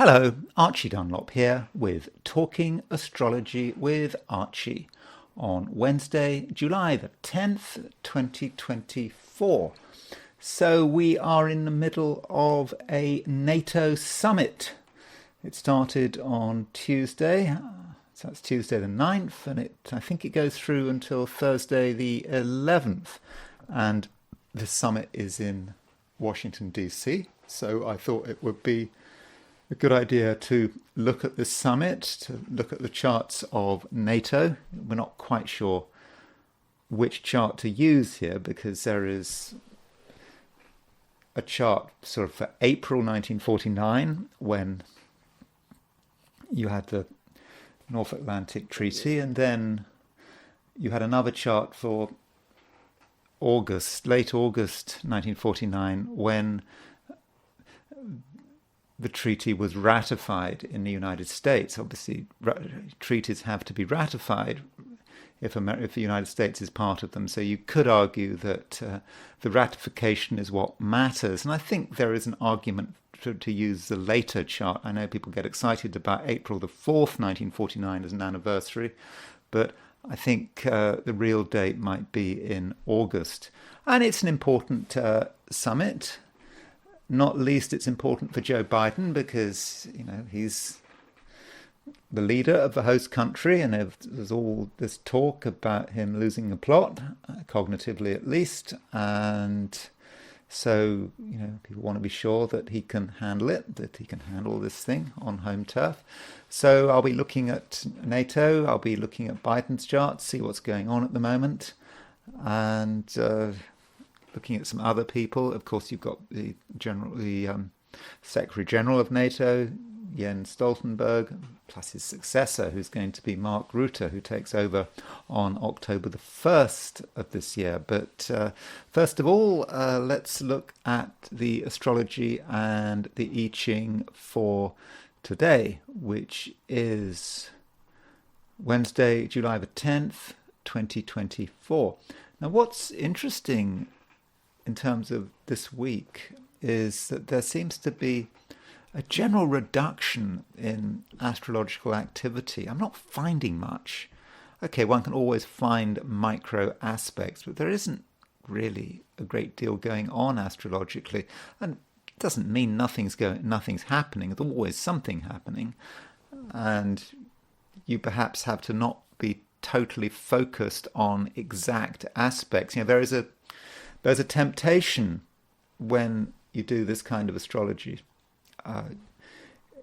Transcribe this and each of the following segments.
Hello, Archie Dunlop here with Talking Astrology with Archie on Wednesday, July the 10th, 2024. So we are in the middle of a NATO Summit. It started on Tuesday, so that's Tuesday the 9th, and I think it goes through until Thursday the 11th. And the summit is in Washington, D.C., so I thought it would be a good idea to look at this summit, to look at the charts of NATO. We're not quite sure which chart to use here because there is a chart sort of for April 1949 when you had the North Atlantic Treaty, and then you had another chart for late August 1949 when the treaty was ratified in the United States. Obviously, treaties have to be ratified if the United States is part of them. So you could argue that the ratification is what matters. And I think there is an argument to use the later chart. I know people get excited about April the 4th, 1949 as an anniversary, but I think the real date might be in August. And it's an important summit. Not least, it's important for Joe Biden because, he's the leader of the host country, and there's all this talk about him losing the plot, cognitively at least. And so, people want to be sure that he can handle it, that he can handle this thing on home turf. So I'll be looking at NATO, I'll be looking at Biden's charts, see what's going on at the moment, and looking at some other people. Of course, you've got the Secretary General of NATO, Jens Stoltenberg, plus his successor, who's going to be Mark Rutte, who takes over on October the 1st of this year. But first of all, let's look at the astrology and the I Ching for today, which is Wednesday, July the 10th, 2024. Now, what's interesting in terms of this week is that there seems to be a general reduction in astrological activity. I'm not finding much. Okay, one can always find micro aspects, but there isn't really a great deal going on astrologically. And it doesn't mean nothing's happening. There's always something happening. And you perhaps have to not be totally focused on exact aspects. There's a temptation when you do this kind of astrology, when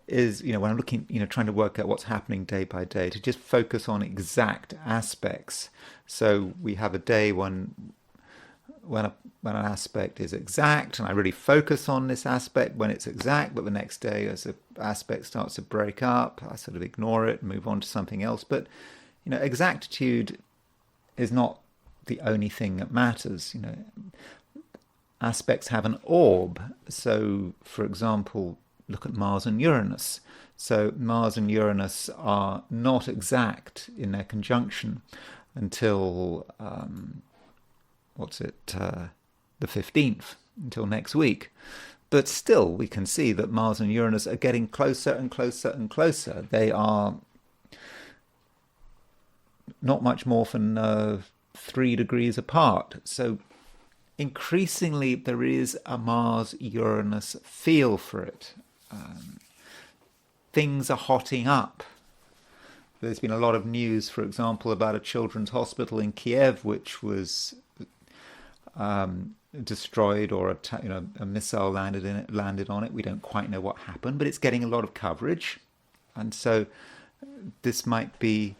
I'm looking, trying to work out what's happening day by day, to just focus on exact aspects. So we have a day when an aspect is exact, and I really focus on this aspect when it's exact, but the next day as the aspect starts to break up, I sort of ignore it and move on to something else. But, exactitude is not the only thing that matters. Aspects have an orb. So, for example, look at Mars and Uranus. So Mars and Uranus are not exact in their conjunction until the 15th, until next week. But still, we can see that Mars and Uranus are getting closer and closer and closer. They are not much more than 3 degrees apart. So increasingly there is a Mars-Uranus feel for it. Things are hotting up. There's been a lot of news, for example, about a children's hospital in Kiev which was destroyed, or a missile landed on it. We don't quite know what happened, but it's getting a lot of coverage. And so this might be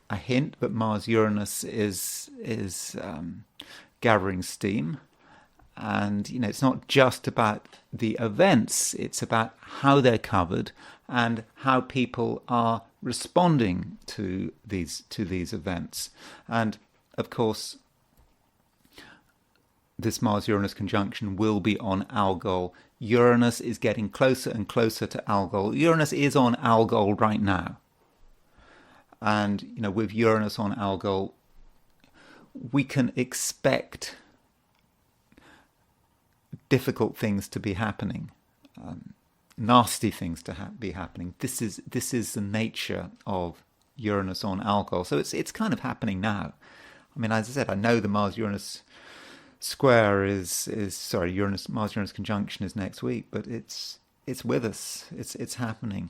a hint that Mars-Uranus is gathering steam. And, it's not just about the events, it's about how they're covered and how people are responding to these events. And, of course, this Mars-Uranus conjunction will be on Algol. Uranus is getting closer and closer to Algol. Uranus is on Algol right now. And, with Uranus on Algol, we can expect difficult things to be happening. nasty things to be happening. This is the nature of Uranus on alcohol. So it's kind of happening now. I mean, as I said, I know the Mars-Uranus square is Uranus-Mars-Uranus conjunction is next week, but it's with us. It's happening.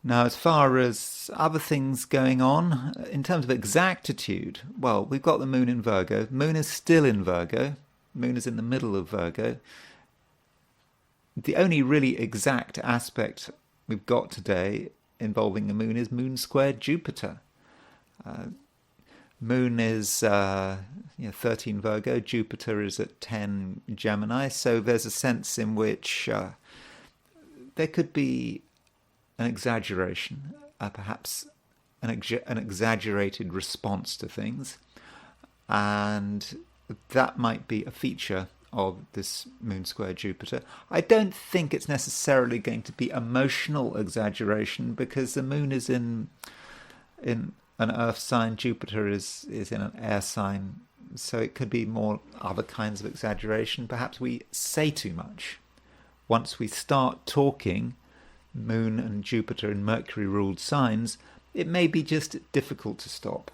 Now, as far as other things going on, in terms of exactitude, well, we've got the moon in Virgo. Moon is still in Virgo. Moon is in the middle of Virgo. The only really exact aspect we've got today involving the moon is moon squared Jupiter. Moon is 13 Virgo, Jupiter is at 10 Gemini, so there's a sense in which there could be an exaggeration, perhaps an exaggerated response to things, and that might be a feature of this moon square Jupiter. I don't think it's necessarily going to be emotional exaggeration, because the moon is in an earth sign, Jupiter is in an air sign, so it could be more other kinds of exaggeration. Perhaps we say too much. Once we start talking moon and Jupiter in Mercury ruled signs, it may be just difficult to stop.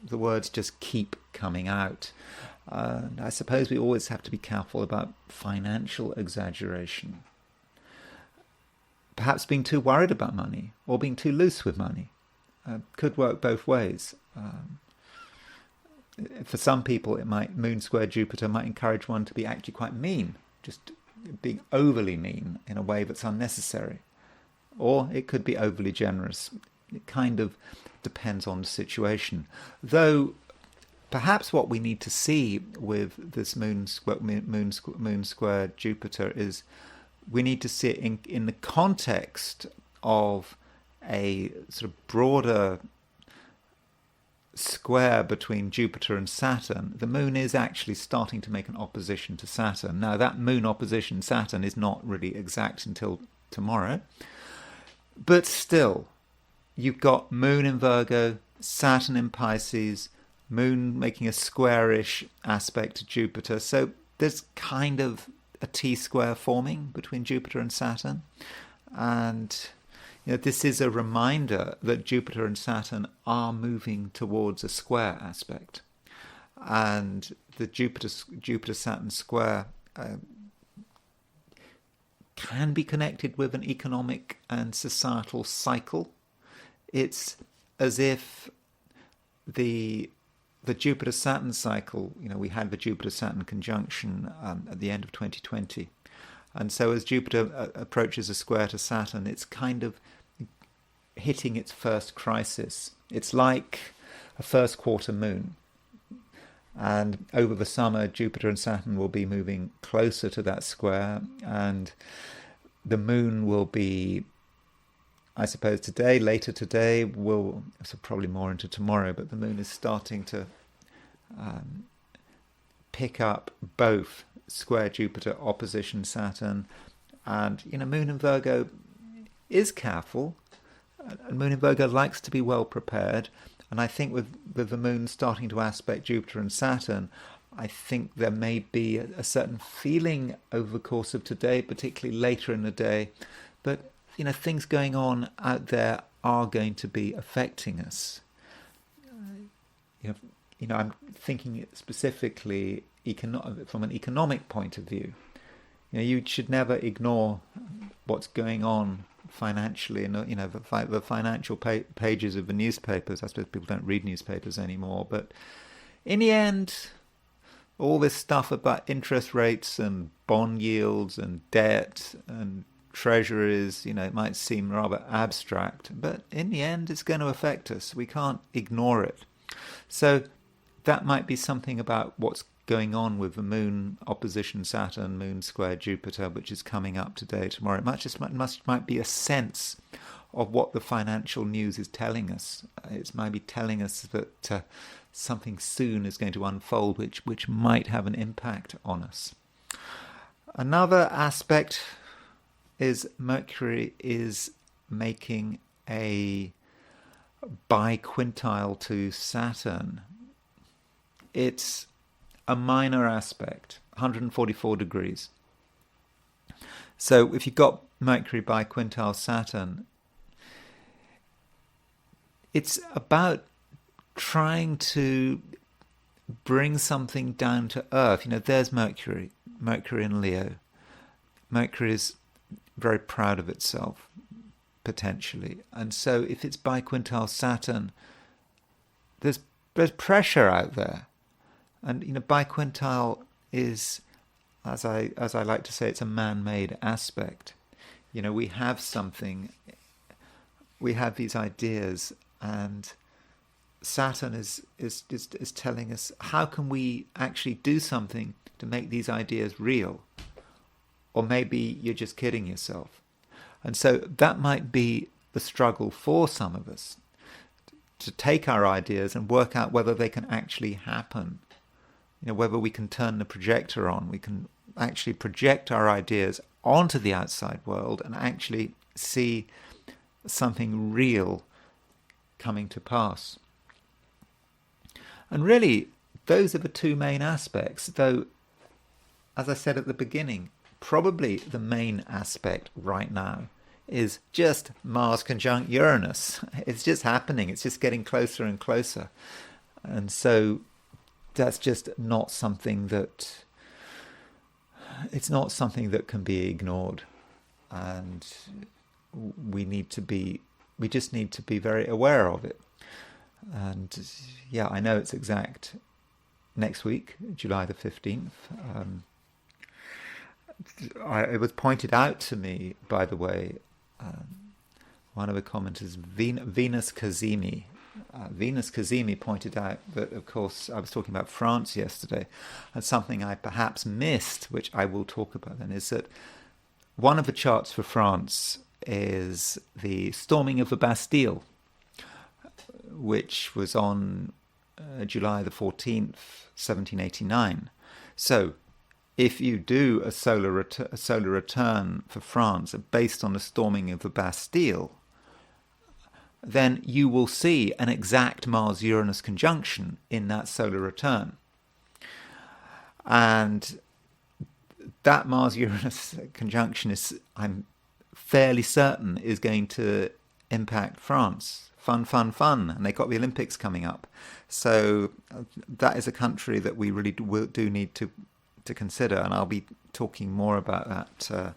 The words just keep coming out. I suppose we always have to be careful about financial exaggeration. Perhaps being too worried about money or being too loose with money could work both ways. For some people, moon square Jupiter might encourage one to be actually quite mean, just being overly mean in a way that's unnecessary. Or it could be overly generous. It kind of depends on the situation. Though perhaps what we need to see with this moon square Jupiter is we need to see it in the context of a sort of broader square between Jupiter and Saturn. The moon is actually starting to make an opposition to Saturn. Now, that moon opposition Saturn is not really exact until tomorrow. But still, you've got moon in Virgo, Saturn in Pisces, moon making a squarish aspect to Jupiter. So there's kind of a T-square forming between Jupiter and Saturn. And this is a reminder that Jupiter and Saturn are moving towards a square aspect. And the Jupiter-Saturn square can be connected with an economic and societal cycle. It's as if the Jupiter-Saturn cycle, we had the Jupiter-Saturn conjunction at the end of 2020. And so as Jupiter approaches a square to Saturn, it's kind of hitting its first crisis. It's like a first quarter moon. And over the summer, Jupiter and Saturn will be moving closer to that square, and the moon will be, I suppose later today, probably more into tomorrow, but the moon is starting to pick up both square Jupiter, opposition Saturn, and moon in Virgo is careful, and moon in Virgo likes to be well prepared. And I think with the moon starting to aspect Jupiter and Saturn, I think there may be a certain feeling over the course of today, particularly later in the day, but things going on out there are going to be affecting us. I'm thinking specifically from an economic point of view. You should never ignore what's going on financially, and the financial pages of the newspapers. I suppose people don't read newspapers anymore, but in the end, all this stuff about interest rates and bond yields and debt and treasuries, it might seem rather abstract, but in the end, it's going to affect us. We can't ignore it. So that might be something about what's going on with the moon opposition Saturn, moon square Jupiter, which is coming up today, tomorrow. It might be a sense of what the financial news is telling us. It might be telling us that something soon is going to unfold, which might have an impact on us. Another aspect is Mercury is making a biquintile to Saturn. It's a minor aspect, 144 degrees. So if you've got Mercury by quintile Saturn, it's about trying to bring something down to earth. There's Mercury in Leo. Mercury is very proud of itself, potentially. And so if it's by quintile Saturn, there's pressure out there. And biquintile is, as I like to say, it's a man-made aspect. We have something, we have these ideas, and Saturn is telling us, how can we actually do something to make these ideas real? Or maybe you're just kidding yourself. And so that might be the struggle for some of us, to take our ideas and work out whether they can actually happen. Whether we can turn the projector on, we can actually project our ideas onto the outside world and actually see something real coming to pass. And really, those are the two main aspects, though, as I said at the beginning, probably the main aspect right now is just Mars conjunct Uranus. It's just happening. It's just getting closer and closer. And so that's just not something that, it's not something that can be ignored. And we just need to be very aware of it. And yeah, I know it's exact next week, July the 15th. It was pointed out to me, by the way, one of the commenters, Venus Kazemi. Venus Kazemi pointed out that, of course, I was talking about France yesterday, and something I perhaps missed, which I will talk about then, is that one of the charts for France is the storming of the Bastille, which was on July the 14th, 1789. So if you do a solar return for France based on the storming of the Bastille, then you will see an exact Mars-Uranus conjunction in that solar return. And that Mars-Uranus conjunction is, I'm fairly certain, is going to impact France. Fun. And they've got the Olympics coming up. So that is a country that we really do need to consider. And I'll be talking more about that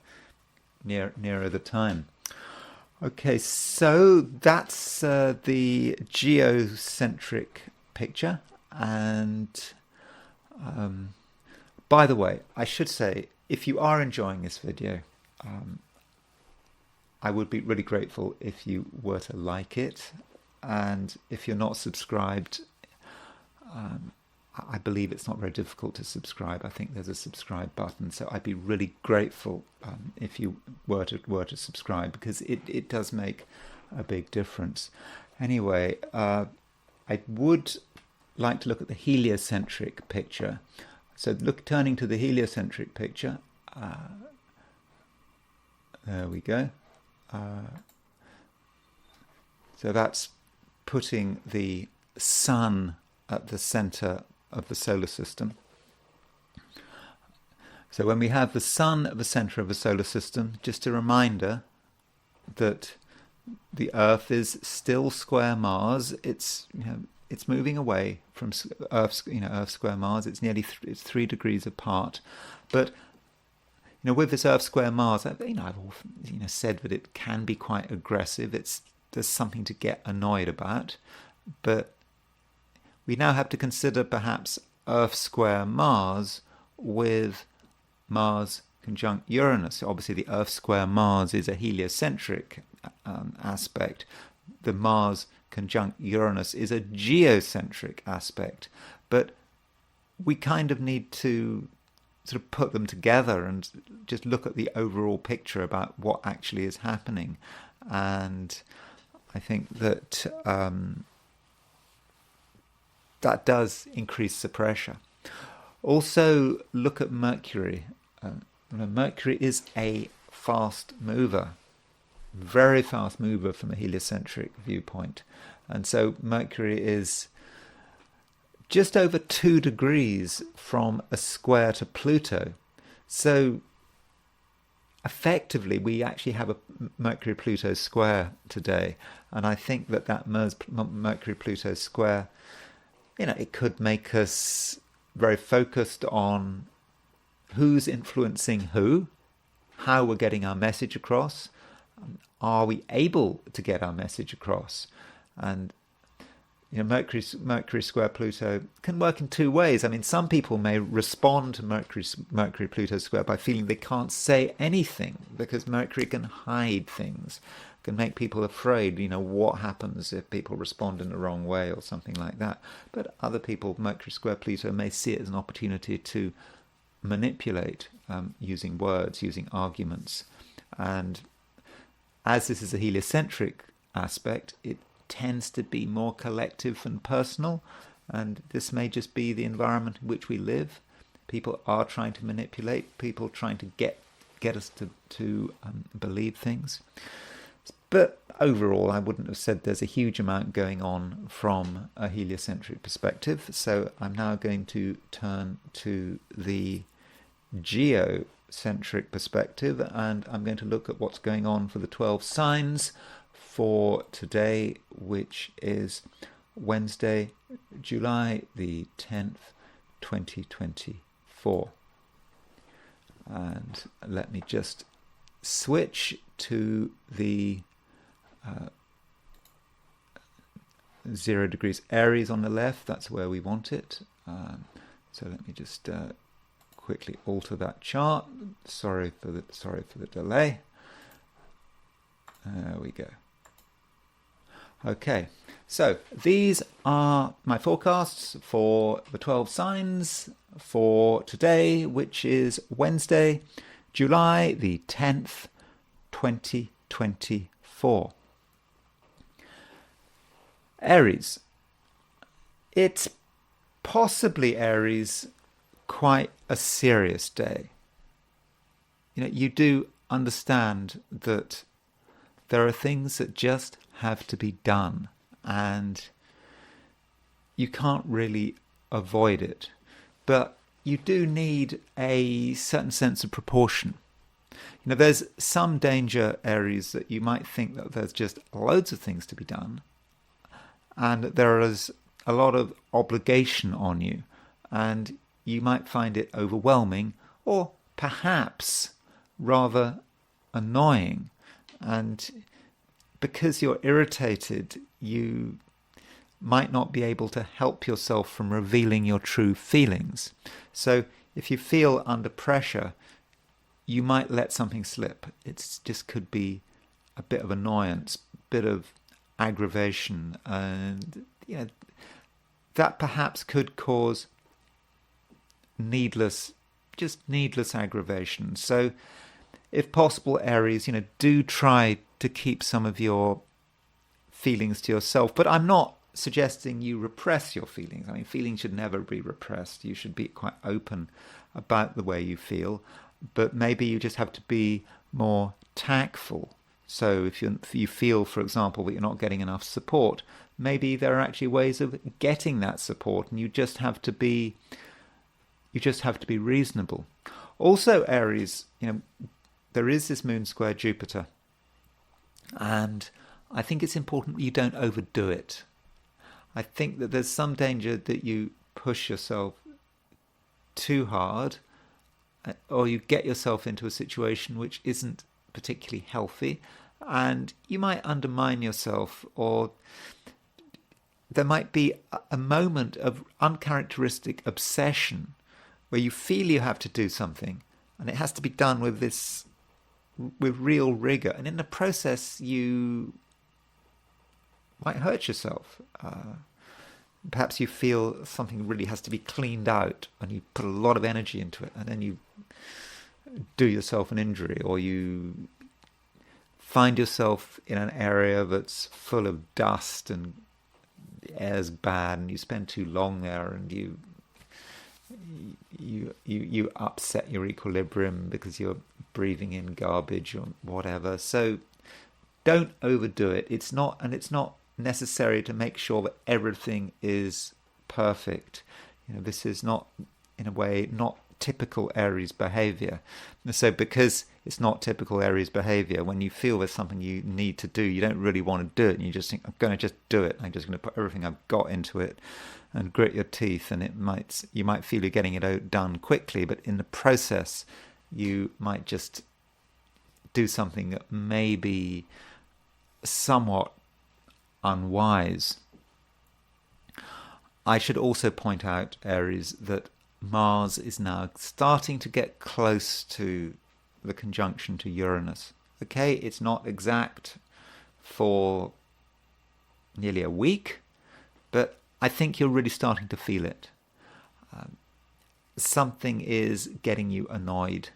nearer the time. Okay, so that's the geocentric picture. And by the way, I should say, if you are enjoying this video, I would be really grateful if you were to like it. And if you're not subscribed, I believe it's not very difficult to subscribe. I think there's a subscribe button. So I'd be really grateful if you were to subscribe, because it does make a big difference. Anyway, I would like to look at the heliocentric picture. So turning to the heliocentric picture, there we go. So that's putting the sun at the center of the solar system. So when we have the sun at the center of the solar system, just a reminder that the Earth is still square Mars. It's moving away from Earth square Mars. It's nearly it's 3 degrees apart, but with this Earth square Mars, I've often said that it can be quite aggressive. There's something to get annoyed about, but we now have to consider perhaps Earth square Mars with Mars conjunct Uranus. So obviously the Earth square Mars is a heliocentric aspect. The Mars conjunct Uranus is a geocentric aspect. But we kind of need to sort of put them together and just look at the overall picture about what actually is happening. And I think that that does increase the pressure. Also, look at Mercury. Mercury is a fast mover, very fast mover from a heliocentric viewpoint. And so Mercury is just over 2 degrees from a square to Pluto. So effectively, we actually have a Mercury-Pluto square today. And I think that Mercury-Pluto square, it could make us very focused on who's influencing who, how we're getting our message across, are we able to get our message across? And Mercury square Pluto can work in two ways. I mean, some people may respond to Mercury Pluto square by feeling they can't say anything because Mercury can hide things, can make people afraid. What happens if people respond in the wrong way or something like that. But other people, Mercury square Pluto, may see it as an opportunity to manipulate using words, using arguments. And as this is a heliocentric aspect, it tends to be more collective and personal, and this may just be the environment in which we live. People are trying to manipulate, people trying to get us to believe things. But overall, I wouldn't have said there's a huge amount going on from a heliocentric perspective. So I'm now going to turn to the geocentric perspective, and I'm going to look at what's going on for the 12 signs for today, which is Wednesday, July the 10th, 2024. And let me just switch to the 0 degrees Aries on the left. That's where we want it. So let me just quickly alter that chart. Sorry for the delay. There we go. Okay, so these are my forecasts for the 12 signs for today, which is Wednesday, July the 10th, 2024. Aries. It's possibly, Aries, quite a serious day. You do understand that there are things that just have to be done, and you can't really avoid it. But you do need a certain sense of proportion. There's some danger, Aries, that you might think that there's just loads of things to be done, and there is a lot of obligation on you, and you might find it overwhelming or perhaps rather annoying. And because you're irritated, you might not be able to help yourself from revealing your true feelings. So if you feel under pressure, you might let something slip. It just could be a bit of annoyance, a bit of aggravation, and that perhaps could cause needless aggravation. So if possible, Aries, do try to keep some of your feelings to yourself. But I'm not suggesting you repress your feelings. I mean, feelings should never be repressed. You should be quite open about the way you feel. But maybe you just have to be more tactful. So if you feel, for example, that you're not getting enough support, maybe there are actually ways of getting that support, and you just have to be reasonable. Also, Aries, there is this moon square Jupiter, and I think it's important that you don't overdo it. I think that there's some danger that you push yourself too hard, or you get yourself into a situation which isn't particularly healthy, and you might undermine yourself, or there might be a moment of uncharacteristic obsession where you feel you have to do something, and it has to be done with real rigor, and in the process you might hurt yourself. Perhaps you feel something really has to be cleaned out, and you put a lot of energy into it, and then you do yourself an injury, or you find yourself in an area that's full of dust and the air's bad, and you spend too long there, and you upset your equilibrium because you're breathing in garbage or whatever. So don't overdo it. It's not necessary to make sure that everything is perfect. This is not, in a way, not typical Aries behavior. So because it's not typical Aries behavior. When you feel there's something you need to do, you don't really want to do it, and you just think, I'm going to just do it. I'm just going to put everything I've got into it and grit your teeth, and you might feel you're getting it done quickly, but in the process, you might just do something that may be somewhat unwise. I should also point out, Aries, that Mars is now starting to get close to the conjunction to Uranus. Okay, it's not exact for nearly a week, but I think you're really starting to feel it. Something is getting you annoyed.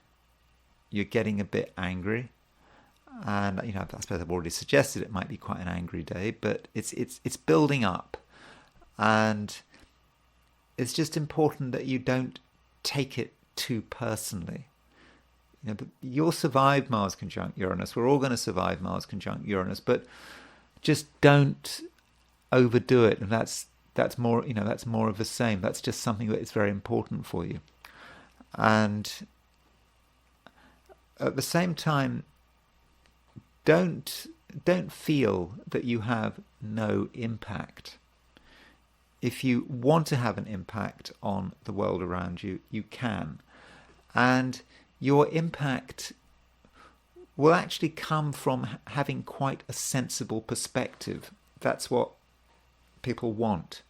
You're getting a bit angry. And I suppose I've already suggested it might be quite an angry day, but it's building up. And it's just important that you don't take it too personally. But you'll survive Mars conjunct Uranus. We're all going to survive Mars conjunct Uranus, but just don't overdo it. And that's more, that's more of the same. That's just something that is very important for you. And at the same time, don't feel that you have no impact. If you want to have an impact on the world around you, you can. And your impact will actually come from having quite a sensible perspective. That's what people want.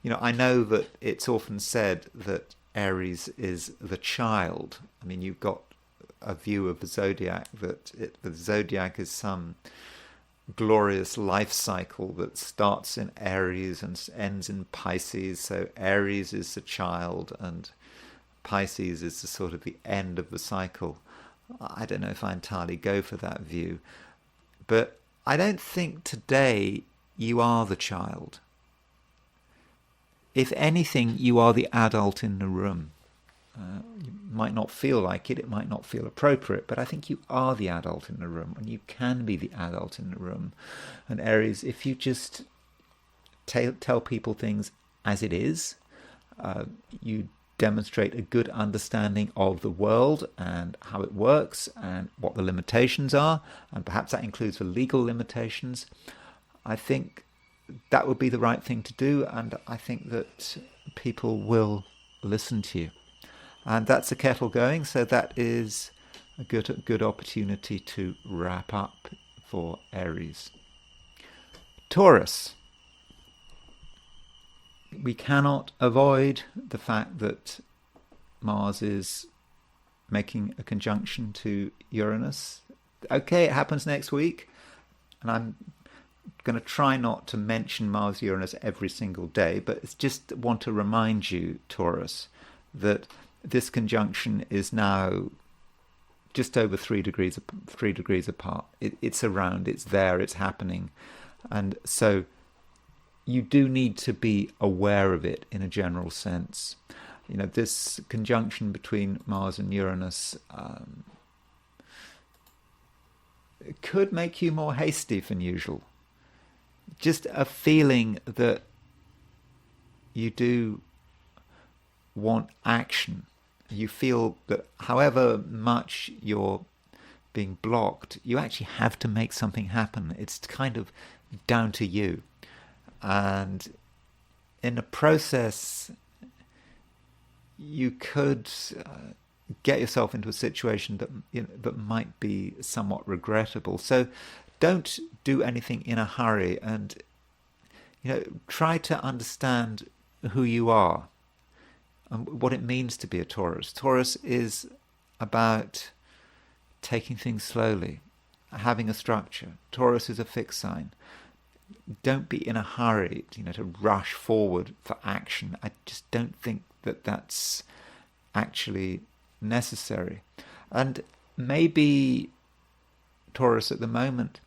I know that it's often said that Aries is the child. I mean, you've got a view of the zodiac that the zodiac is some glorious life cycle that starts in Aries and ends in Pisces. So Aries is the child and Pisces is the sort of the end of the cycle. I don't know if I entirely go for that view, but I don't think today you are the child. If anything, you are the adult in the room. You might not feel like it might not feel appropriate, but I think you are the adult in the room, and you can be the adult in the room. And Aries, if you just tell people things as it is, you demonstrate a good understanding of the world and how it works and what the limitations are, and perhaps that includes the legal limitations. I think that would be the right thing to do, and I think that people will listen to you. And that's the kettle going, so that is a good opportunity to wrap up for Aries. Taurus. We cannot avoid the fact that Mars is making a conjunction to Uranus. Okay, it happens next week, and I'm going to try not to mention Mars-Uranus every single day, but it's just want to remind you, Taurus, that this conjunction is now just over 3 degrees apart. It's around, it's there, it's happening. And so you do need to be aware of it in a general sense. This conjunction between Mars and Uranus it could make you more hasty than usual. Just a feeling that you do want action. You feel that however much you're being blocked, you actually have to make something happen. It's kind of down to you. And in the process, you could get yourself into a situation that might be somewhat regrettable. So don't do anything in a hurry, and try to understand who you are and what it means to be a Taurus. Taurus is about taking things slowly, having a structure. Taurus is a fixed sign. Don't be in a hurry, to rush forward for action. I just don't think that that's actually necessary. And maybe, Taurus, at the moment,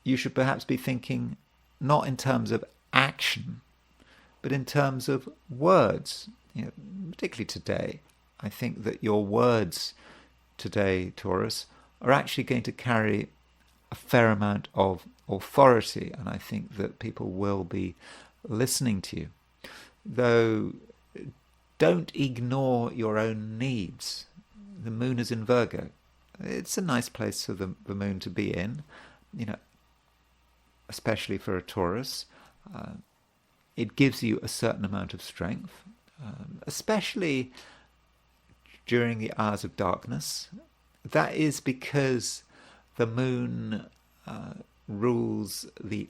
you should perhaps be thinking not in terms of action, but in terms of words. Particularly today, I think that your words today, Taurus, are actually going to carry a fair amount of authority, and I think that people will be listening to you. Though, don't ignore your own needs. The moon is in Virgo. It's a nice place for the moon to be in, especially for a Taurus. It gives you a certain amount of strength, especially during the hours of darkness. That is because the moon rules the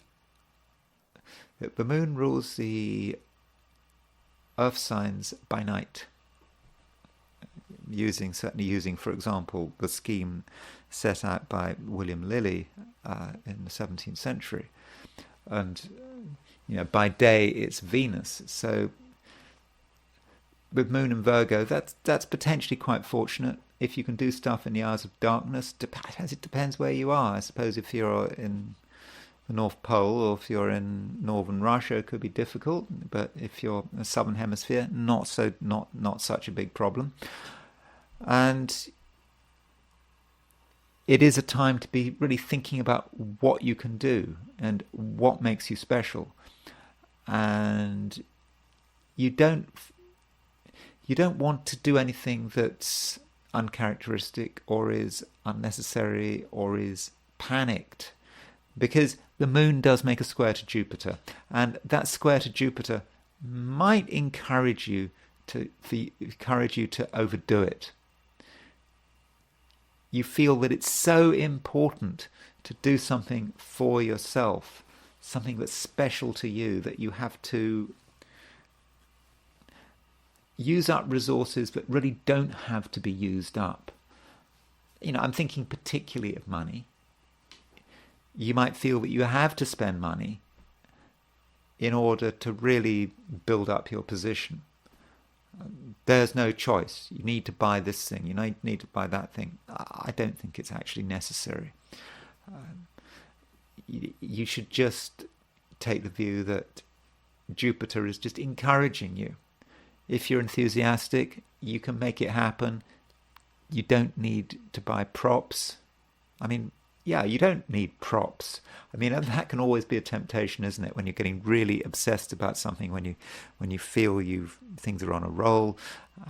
earth signs by night. Certainly using, for example, the scheme set out by William Lilly in the 17th century. And, by day it's Venus. So with Moon and Virgo, that's potentially quite fortunate. If you can do stuff in the hours of darkness, it depends where you are. I suppose if you're in the North Pole or if you're in northern Russia, it could be difficult. But if you're in the southern hemisphere, not such a big problem. And it is a time to be really thinking about what you can do and what makes you special. And you don't want to do anything that's uncharacteristic or is unnecessary or is panicked, because the moon does make a square to Jupiter, and that square to Jupiter might encourage you to overdo it. You feel that it's so important to do something for yourself, something that's special to you, that you have to use up resources that really don't have to be used up. I'm thinking particularly of money. You might feel that you have to spend money in order to really build up your position. There's no choice. You need to buy this thing. You need to buy that thing. I don't think it's actually necessary. You should just take the view that Jupiter is just encouraging you. If you're enthusiastic, you can make it happen. You don't need to buy props. You don't need props. That can always be a temptation, isn't it? When you're getting really obsessed about something, when you feel things are on a roll,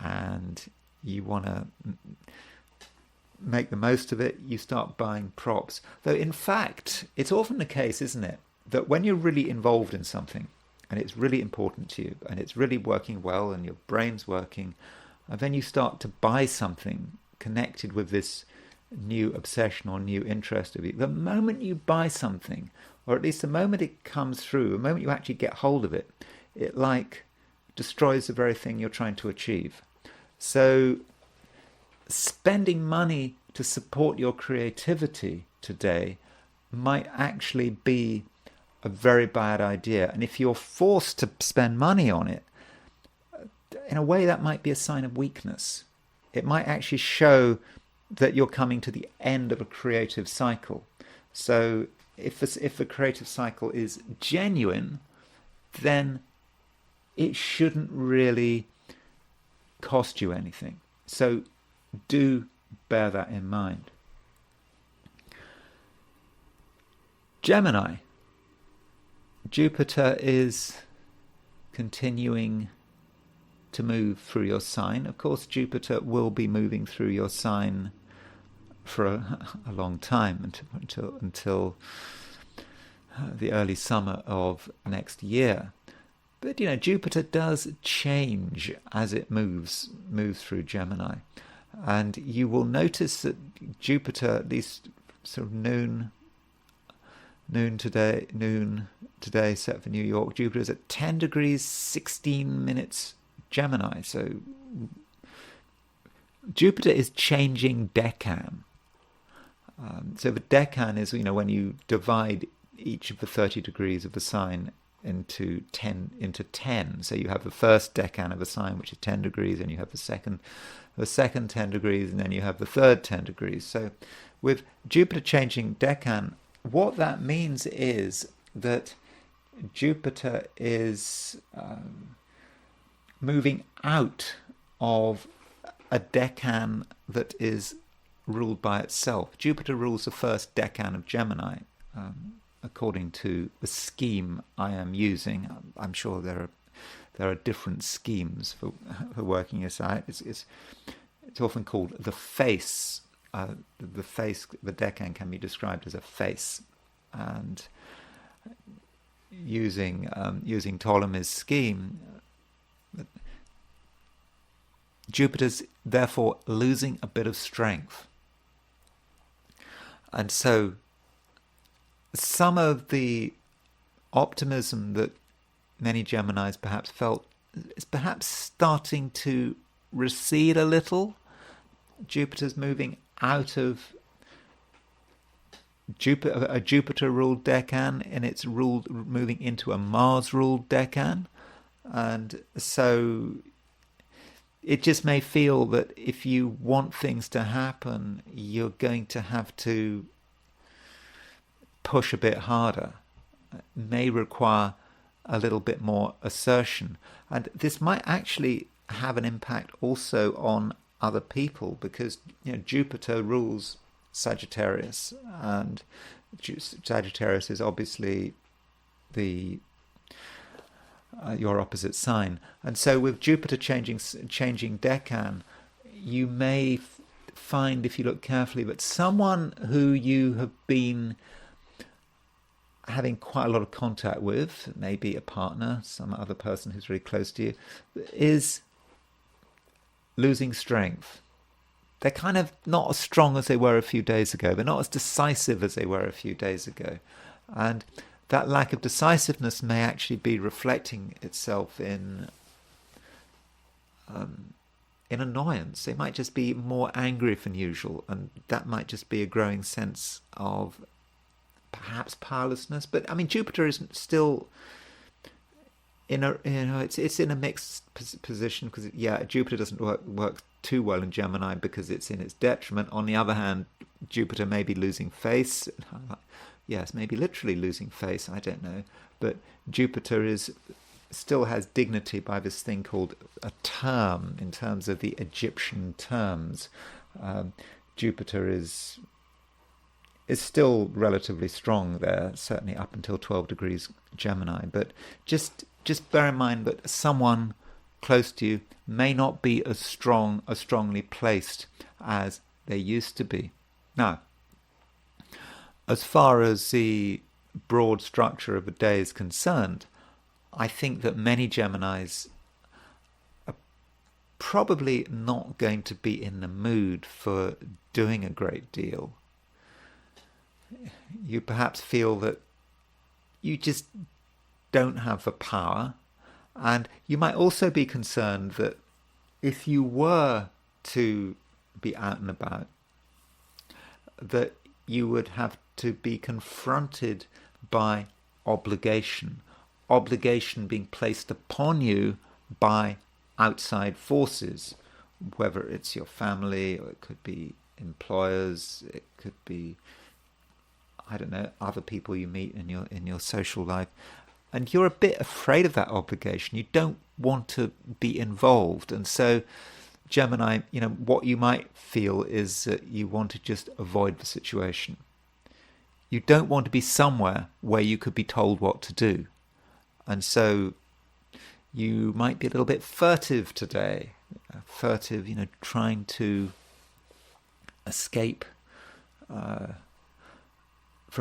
and you want to make the most of it, you start buying props. Though, in fact, it's often the case, isn't it, that when you're really involved in something, and it's really important to you, and it's really working well, and your brain's working, and then you start to buy something connected with this new obsession or new interest of you. The moment you buy something, or at least the moment it comes through, the moment you actually get hold of it, it destroys the very thing you're trying to achieve. So spending money to support your creativity today might actually be a very bad idea. And if you're forced to spend money on it, in a way that might be a sign of weakness. It might actually show that you're coming to the end of a creative cycle. So if the creative cycle is genuine, then it shouldn't really cost you anything. So do bear that in mind. Gemini. Jupiter is continuing to move through your sign. Of course, Jupiter will be moving through your sign for a long time, until the early summer of next year. But Jupiter does change as it moves through Gemini, and you will notice that Jupiter, at least sort of noon today set for New York, Jupiter is at 10 degrees 16 minutes Gemini. So Jupiter is changing decan. So the decan is, when you divide each of the 30 degrees of the sign into 10. So you have the first decan of a sign, which is 10 degrees, and you have the second 10 degrees, and then you have the third 10 degrees. So with Jupiter changing decan, what that means is that Jupiter is moving out of a decan that is ruled by itself. Jupiter rules the first decan of Gemini, according to the scheme I am using. I'm sure there are different schemes for working this out. It's often called the face the face, the decan can be described as a face, and using Ptolemy's scheme, Jupiter's therefore losing a bit of strength. And so some of the optimism that many Geminis perhaps felt is perhaps starting to recede a little. Jupiter's moving out of a Jupiter-ruled decan, and it's moving into a Mars-ruled decan. And so it just may feel that if you want things to happen, you're going to have to push a bit harder. It may require a little bit more assertion. And this might actually have an impact also on other people, because Jupiter rules Sagittarius, and Sagittarius is obviously your opposite sign. And so with Jupiter changing decan, you may find, if you look carefully, that someone who you have been having quite a lot of contact with, maybe a partner, some other person who's really close to you, is losing strength. They're kind of not as strong as they were a few days ago. They're not as decisive as they were a few days ago. And that lack of decisiveness may actually be reflecting itself in annoyance. They might just be more angry than usual, and that might just be a growing sense of perhaps powerlessness. But I mean, Jupiter is still it's in a mixed position, because Jupiter doesn't work too well in Gemini because it's in its detriment. On the other hand, Jupiter may be losing face. Yes, maybe literally losing face, I don't know. But Jupiter still has dignity by this thing called a term, in terms of the Egyptian terms. Jupiter is still relatively strong there, certainly up until 12 degrees Gemini. But just bear in mind that someone close to you may not be as strongly placed as they used to be. Now, as far as the broad structure of a day is concerned, I think that many Geminis are probably not going to be in the mood for doing a great deal. You perhaps feel that you just don't have the power, and you might also be concerned that if you were to be out and about, that you would have to be confronted by obligation being placed upon you by outside forces, whether it's your family, or it could be employers, it could be, I don't know, other people you meet in your social life. And you're a bit afraid of that obligation. You don't want to be involved. And so, Gemini, what you might feel is that you want to just avoid the situation. You don't want to be somewhere where you could be told what to do. And so you might be a little bit furtive today. Trying to escape from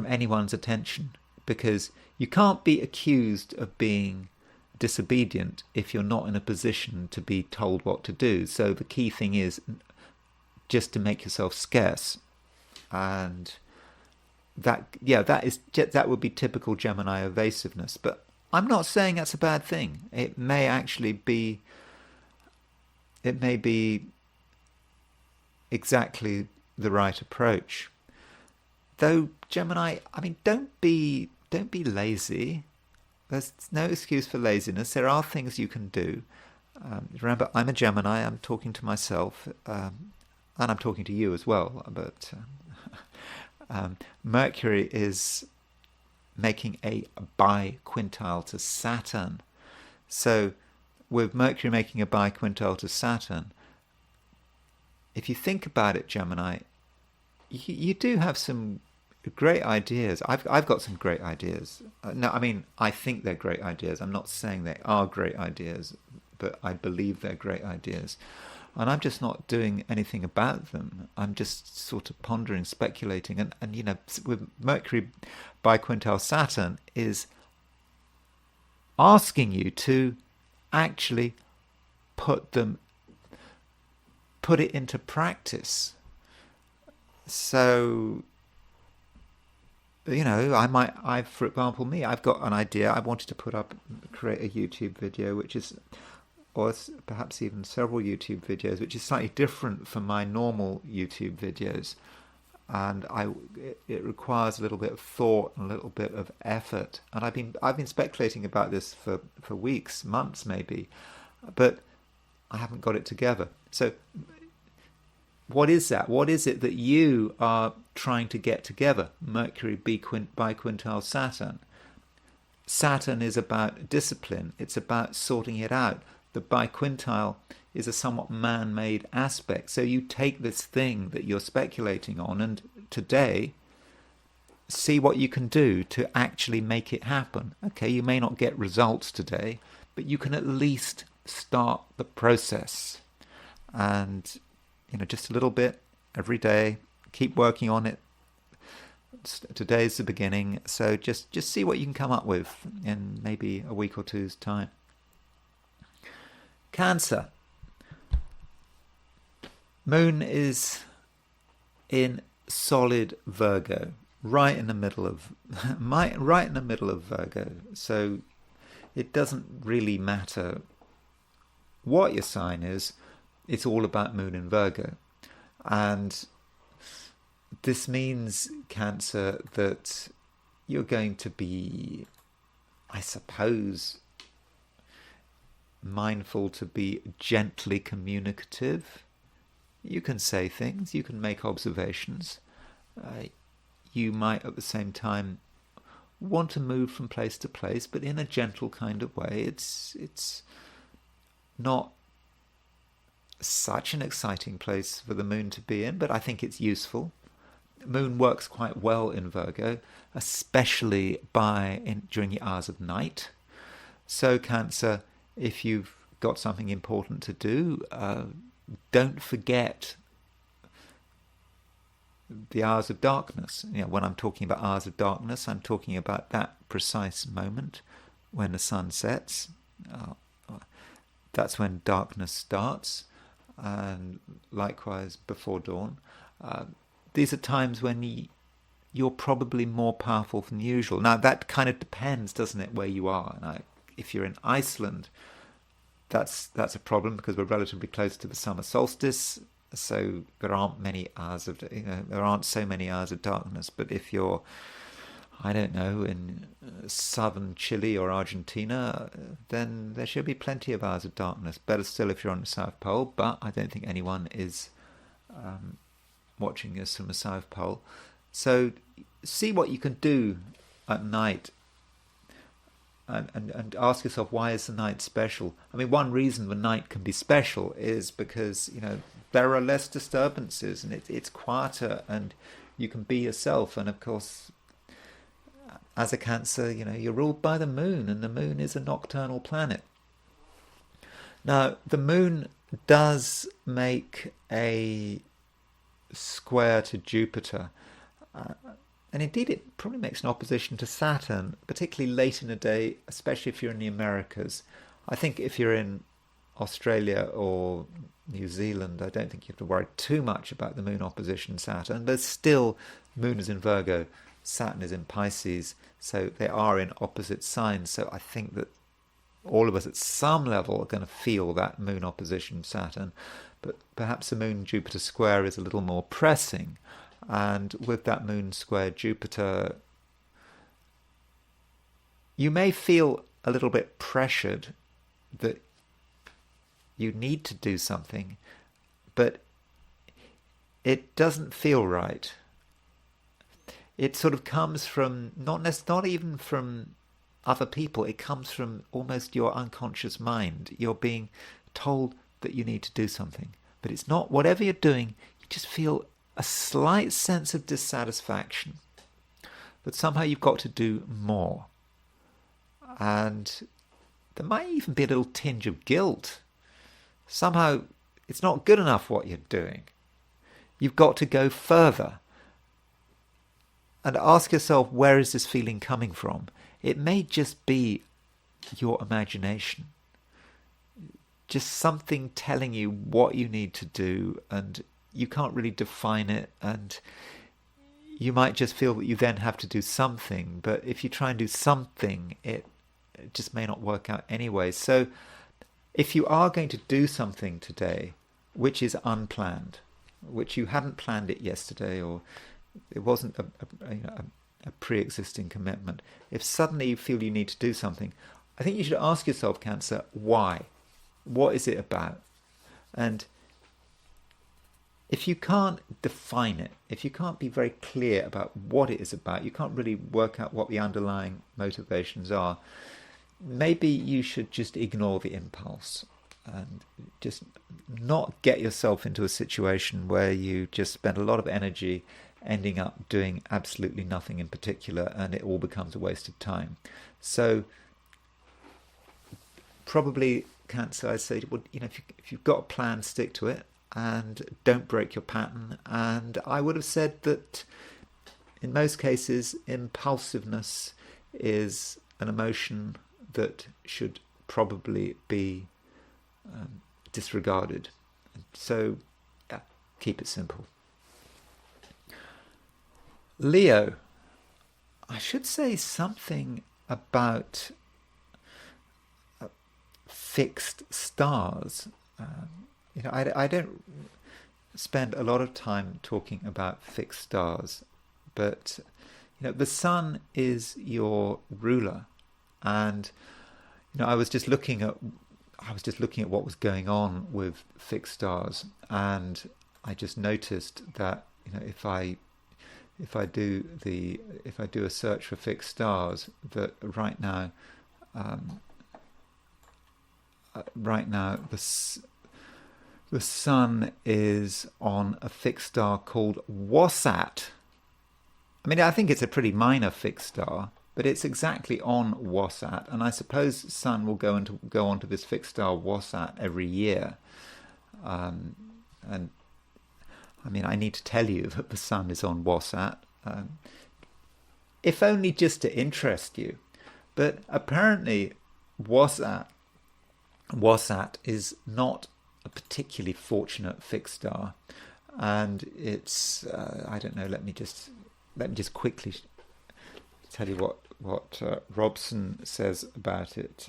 anyone's attention, because you can't be accused of being disobedient if you're not in a position to be told what to do. So the key thing is just to make yourself scarce, and that would be typical Gemini evasiveness. But I'm not saying that's a bad thing. It may be exactly the right approach. Though, Gemini, I mean, don't be lazy. There's no excuse for laziness. There are things you can do. Remember, I'm a Gemini. I'm talking to myself, and I'm talking to you as well. But Mercury is making a biquintile to Saturn. So, with Mercury making a biquintile to Saturn, if you think about it, Gemini, you do have some great ideas. I've got some great ideas. No, I mean, I think they're great ideas. I'm not saying they are great ideas, but I believe they're great ideas. and I'm just not doing anything about them. I'm just sort of pondering, speculating, and you know, with Mercury biquintile Saturn is asking you to actually put it into practice. So, you know, for example, I've got an idea. I wanted to create a YouTube video, which is, or perhaps even several YouTube videos, which is slightly different from my normal YouTube videos. And it requires a little bit of thought and a little bit of effort. And I've been speculating about this for weeks, months maybe, but I haven't got it together. So what is that? What is it that you are trying to get together? Mercury biquintile Saturn. Saturn is about discipline. It's about sorting it out. The biquintile is a somewhat man-made aspect. So you take this thing that you're speculating on, and today see what you can do to actually make it happen. Okay, you may not get results today, but you can at least start the process. And, you know, just a little bit every day. Keep working on it. Today's the beginning. So just see what you can come up with in maybe a week or two's time. Cancer. Moon is in solid Virgo, right in the middle of Virgo. So it doesn't really matter what your sign is. It's all about Moon in Virgo. And this means, Cancer, that you're going to be, I suppose, mindful to be gently communicative. You can say things, you can make observations. You might at the same time want to move from place to place, but in a gentle kind of way. It's not such an exciting place for the moon to be in, but I think it's useful. The moon works quite well in Virgo, especially during the hours of night. So Cancer, if you've got something important to do, don't forget the hours of darkness. You know, when I'm talking about hours of darkness, I'm talking about that precise moment when the sun sets. That's when darkness starts, and likewise before dawn. These are times when you're probably more powerful than usual. Now, that kind of depends, doesn't it, where you are? And if you're in Iceland, that's a problem because we're relatively close to the summer solstice, so there aren't there aren't so many hours of darkness. But if you're, I don't know, in southern Chile or Argentina, then there should be plenty of hours of darkness. Better still if you're on the South Pole, but I don't think anyone is watching us from the South Pole. So see what you can do at night. And ask yourself, why is the night special? I mean, one reason the night can be special is because, you know, there are less disturbances and it's quieter and you can be yourself. And of course, as a Cancer, you know, you're ruled by the moon, and the moon is a nocturnal planet. Now, the moon does make a square to Jupiter. And indeed, it probably makes an opposition to Saturn, particularly late in the day, especially if you're in the Americas. I think if you're in Australia or New Zealand, I don't think you have to worry too much about the moon opposition Saturn. There's still, moon is in Virgo, Saturn is in Pisces, so they are in opposite signs. So I think that all of us at some level are going to feel that moon opposition Saturn. But perhaps the moon-Jupiter square is a little more pressing. And with that moon square Jupiter, you may feel a little bit pressured that you need to do something, but it doesn't feel right. It sort of comes from, not even from other people, it comes from almost your unconscious mind. You're being told that you need to do something, but it's not. Whatever you're doing, you just feel a slight sense of dissatisfaction, but somehow you've got to do more. And there might even be a little tinge of guilt. Somehow it's not good enough what you're doing. You've got to go further. And ask yourself, where is this feeling coming from? It may just be your imagination. Just something telling you what you need to do, and you can't really define it, and you might just feel that you then have to do something, but if you try and do something, it just may not work out anyway. So if you are going to do something today which is unplanned, which you hadn't planned it yesterday, or it wasn't a pre-existing commitment, if suddenly you feel you need to do something, I think you should ask yourself, Cancer, why? What is it about? And if you can't define it, if you can't be very clear about what it is about, you can't really work out what the underlying motivations are, maybe you should just ignore the impulse and just not get yourself into a situation where you just spend a lot of energy ending up doing absolutely nothing in particular, and it all becomes a waste of time. So probably, Cancer, I say, well, if you've got a plan, stick to it and don't break your pattern. And I would have said that in most cases, impulsiveness is an emotion that should probably be disregarded. So yeah, keep it simple. Leo, I should say something about fixed stars. I don't spend a lot of time talking about fixed stars, but the sun is your ruler, and I was just looking at what was going on with fixed stars, and I just noticed that if I do a search for fixed stars, that right now the sun is on a fixed star called Wasat. I mean, I think it's a pretty minor fixed star, but it's exactly on Wasat, and I suppose the sun will go onto this fixed star Wasat every year. And I mean, I need to tell you that the sun is on Wasat, if only just to interest you. But apparently, Wasat is not a particularly fortunate fixed star, and it's I don't know. Let me just quickly tell you what Robson says about it.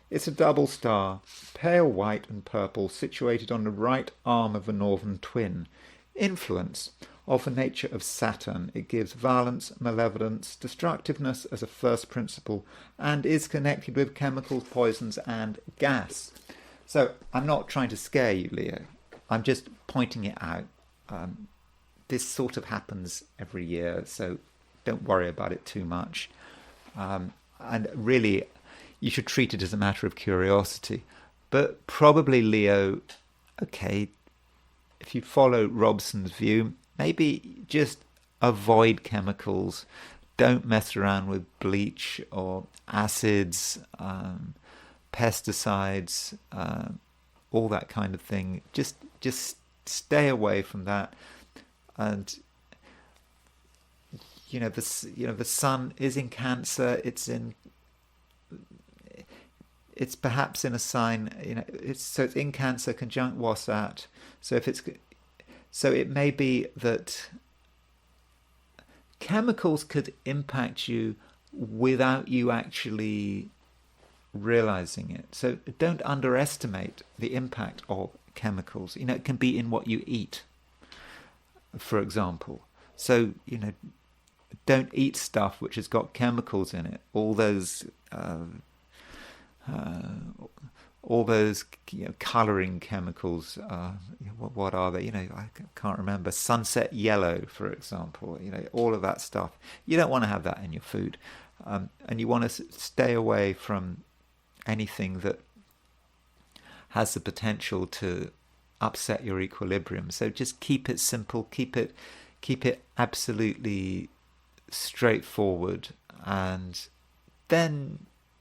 It's a double star, pale white and purple, situated on the right arm of the northern twin. Influence of the nature of Saturn. It gives violence, malevolence, destructiveness as a first principle, and is connected with chemicals, poisons, and gas. So I'm not trying to scare you, Leo. I'm just pointing it out. This sort of happens every year, so don't worry about it too much. And really, you should treat it as a matter of curiosity. But probably, Leo, okay, if you follow Robson's view, maybe just avoid chemicals. Don't mess around with bleach or acids, pesticides, all that kind of thing. Just stay away from that. And the sun is in Cancer. It's perhaps in a sign. It's in Cancer, conjunct Wasat. So it may be that chemicals could impact you without you actually realizing it. So don't underestimate the impact of chemicals. It can be in what you eat, for example. So don't eat stuff which has got chemicals in it. All those colouring chemicals. What are they? I can't remember. Sunset yellow, for example. All of that stuff. You don't want to have that in your food, and you want to stay away from anything that has the potential to upset your equilibrium. So just keep it simple. Keep it absolutely straightforward, and then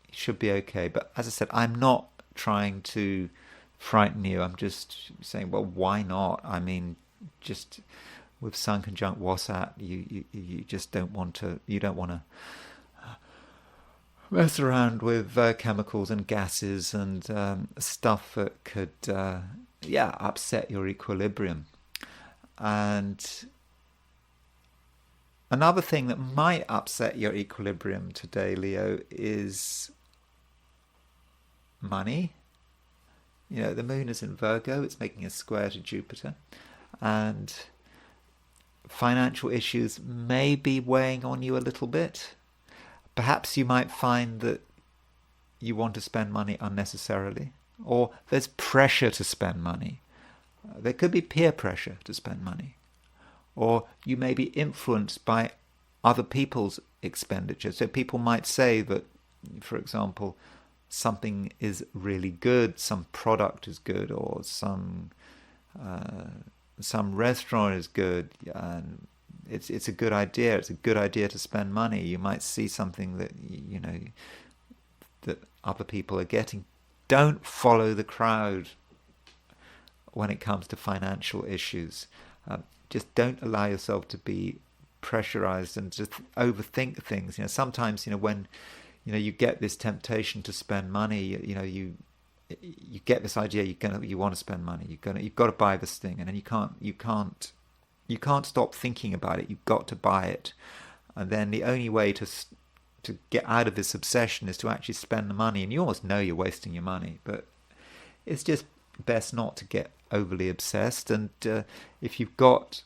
it should be okay. But as I said, I'm not trying to frighten you. I'm just saying, well, why not? I mean, just with Sun conjunct Wasat, you just don't want to. You don't want to mess around with chemicals and gases and stuff that could, upset your equilibrium. And another thing that might upset your equilibrium today, Leo, is money. The moon is in Virgo, it's making a square to Jupiter, and financial issues may be weighing on you a little bit. Perhaps you might find that you want to spend money unnecessarily, or there's pressure to spend money. There could be peer pressure to spend money, or you may be influenced by other people's expenditure. So people might say that, for example, something is really good, some product is good, or some restaurant is good, and it's a good idea. It's a good idea to spend money. You might see something that that other people are getting. Don't follow the crowd when it comes to financial issues. Just don't allow yourself to be pressurized and just overthink things. Sometimes when you get this temptation to spend money, you get this idea you want to spend money. You've got to buy this thing, and then you can't stop thinking about it. You've got to buy it, and then the only way to get out of this obsession is to actually spend the money. And you almost know you're wasting your money, but it's just best not to get overly obsessed. And if you've got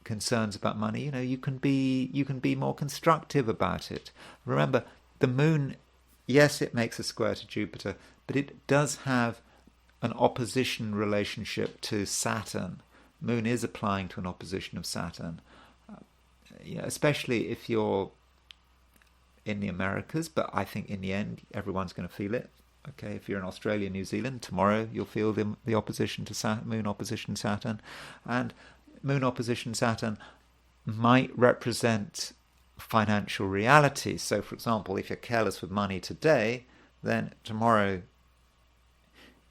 concerns about money, you can be more constructive about it. Remember, the moon, yes, it makes a square to Jupiter, but it does have an opposition relationship to Saturn. Moon is applying to an opposition of Saturn, especially if you're in the Americas, but I think in the end everyone's going to feel it. Okay, if you're in Australia, New Zealand, tomorrow you'll feel the opposition to Saturn, Moon opposition Saturn, and Moon opposition Saturn might represent financial reality. So, for example, if you're careless with money today, then tomorrow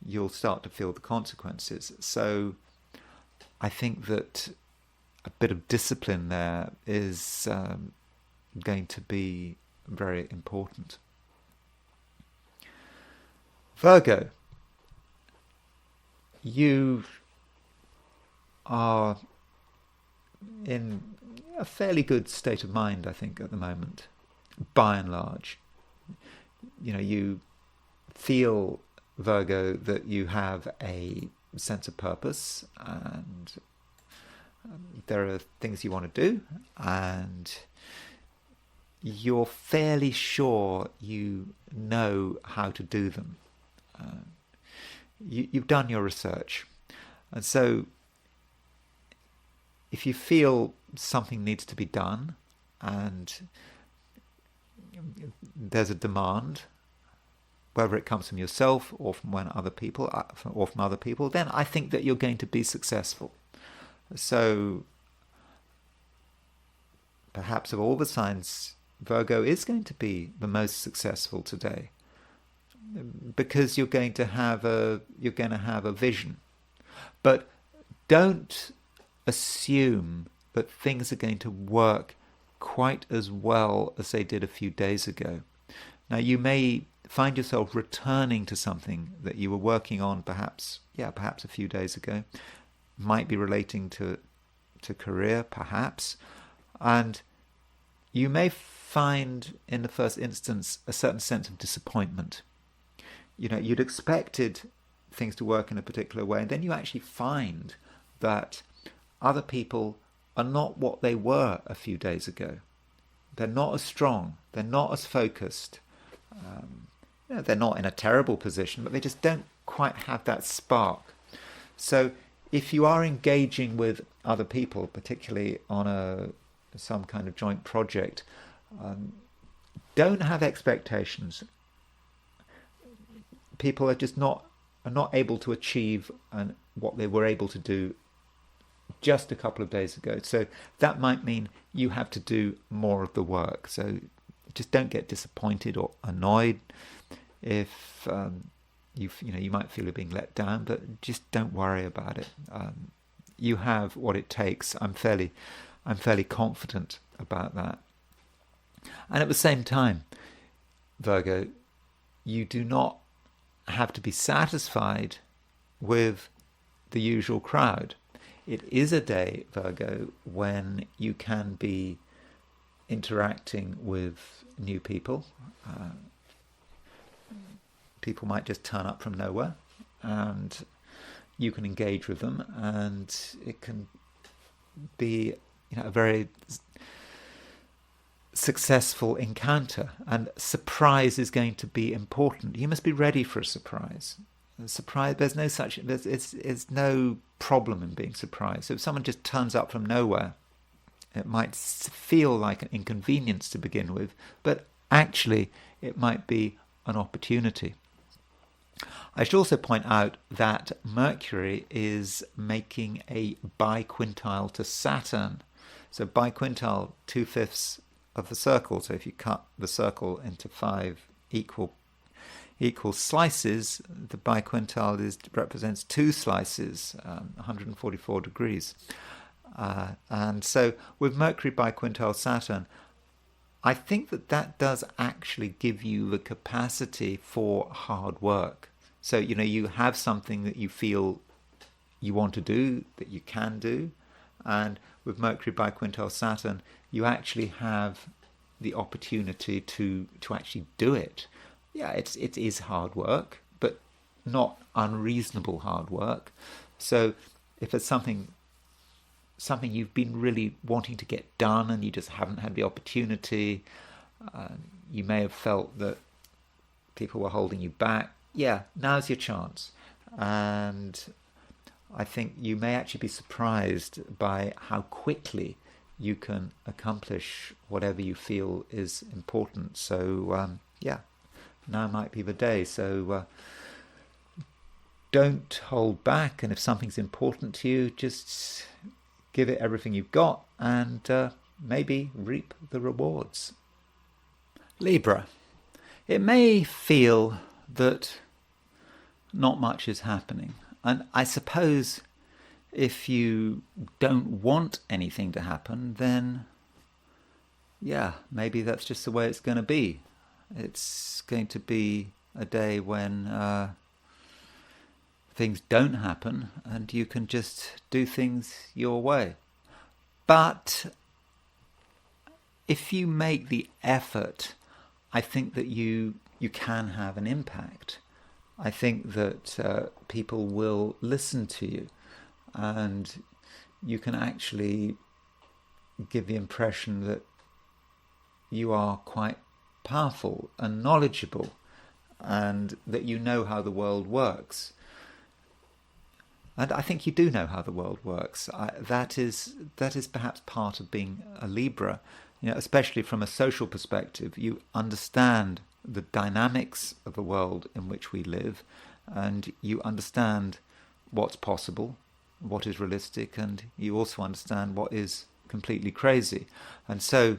you'll start to feel the consequences. So I think that a bit of discipline there is going to be very important. Virgo, you are in a fairly good state of mind, I think, at the moment, by and large. You feel, Virgo, that you have a sense of purpose, and there are things you want to do, and you're fairly sure you know how to do them. You've done your research, and so if you feel something needs to be done and there's a demand, whether it comes from yourself or from other people, then I think that you're going to be successful. So perhaps of all the signs, Virgo is going to be the most successful today, because you're going to have a vision. But don't assume that things are going to work quite as well as they did a few days ago. Now, you may find yourself returning to something that you were working on perhaps a few days ago. Might be relating to career, perhaps. And you may find in the first instance a certain sense of disappointment. You'd expected things to work in a particular way, and then you actually find that other people are not what they were a few days ago. They're not as strong. They're not as focused. They're not in a terrible position, but they just don't quite have that spark. So if you are engaging with other people, particularly on some kind of joint project, don't have expectations. People are just not able to achieve what they were able to do just a couple of days ago. So that might mean you have to do more of the work. So just don't get disappointed or annoyed if you might feel you're being let down, but just don't worry about it. You have what it takes. I'm fairly confident about that. And at the same time, Virgo, you do not have to be satisfied with the usual crowd. It is a day, Virgo, when you can be interacting with new people. People might just turn up from nowhere, and you can engage with them, and it can be a very successful encounter. And surprise is going to be important. You must be ready for a surprise. There's no problem in being surprised. So if someone just turns up from nowhere, it might feel like an inconvenience to begin with, but actually it might be an opportunity. I should also point out that Mercury is making a biquintile to Saturn. So biquintile, 2/5 of the circle. So if you cut the circle into 5 equal slices, the biquintile represents 2 slices, 144 degrees. And so with Mercury biquintile Saturn, I think that does actually give you the capacity for hard work. So, you have something that you feel you want to do, that you can do. And with Mercury biquintile Saturn, you actually have the opportunity to actually do it. Yeah, it is hard work, but not unreasonable hard work. So if it's something you've been really wanting to get done and you just haven't had the opportunity, you may have felt that people were holding you back. Yeah, now's your chance. And I think you may actually be surprised by how quickly you can accomplish whatever you feel is important. So, now might be the day. So don't hold back. And if something's important to you, just give it everything you've got and maybe reap the rewards. Libra. It may feel that not much is happening. And I suppose if you don't want anything to happen, then maybe that's just the way it's going to be. It's going to be a day when things don't happen and you can just do things your way. But if you make the effort, I think that you can have an impact. I think that people will listen to you, and you can actually give the impression that you are quite powerful and knowledgeable, and that you know how the world works. And I think you do know how the world works. That is perhaps part of being a Libra, especially from a social perspective. You understand the dynamics of the world in which we live, and you understand what's possible, what is realistic, and you also understand what is completely crazy. And so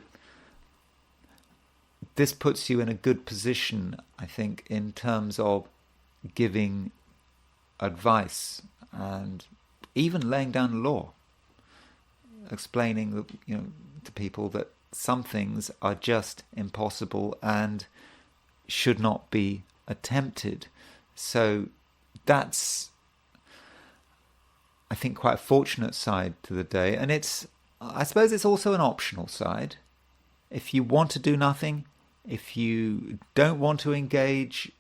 this puts you in a good position, I think, in terms of giving advice and even laying down the law, explaining to people that some things are just impossible and should not be attempted. So that's, I think, quite a fortunate side to the day. And I suppose it's also an optional side. If you want to do nothing, if you don't want to engage,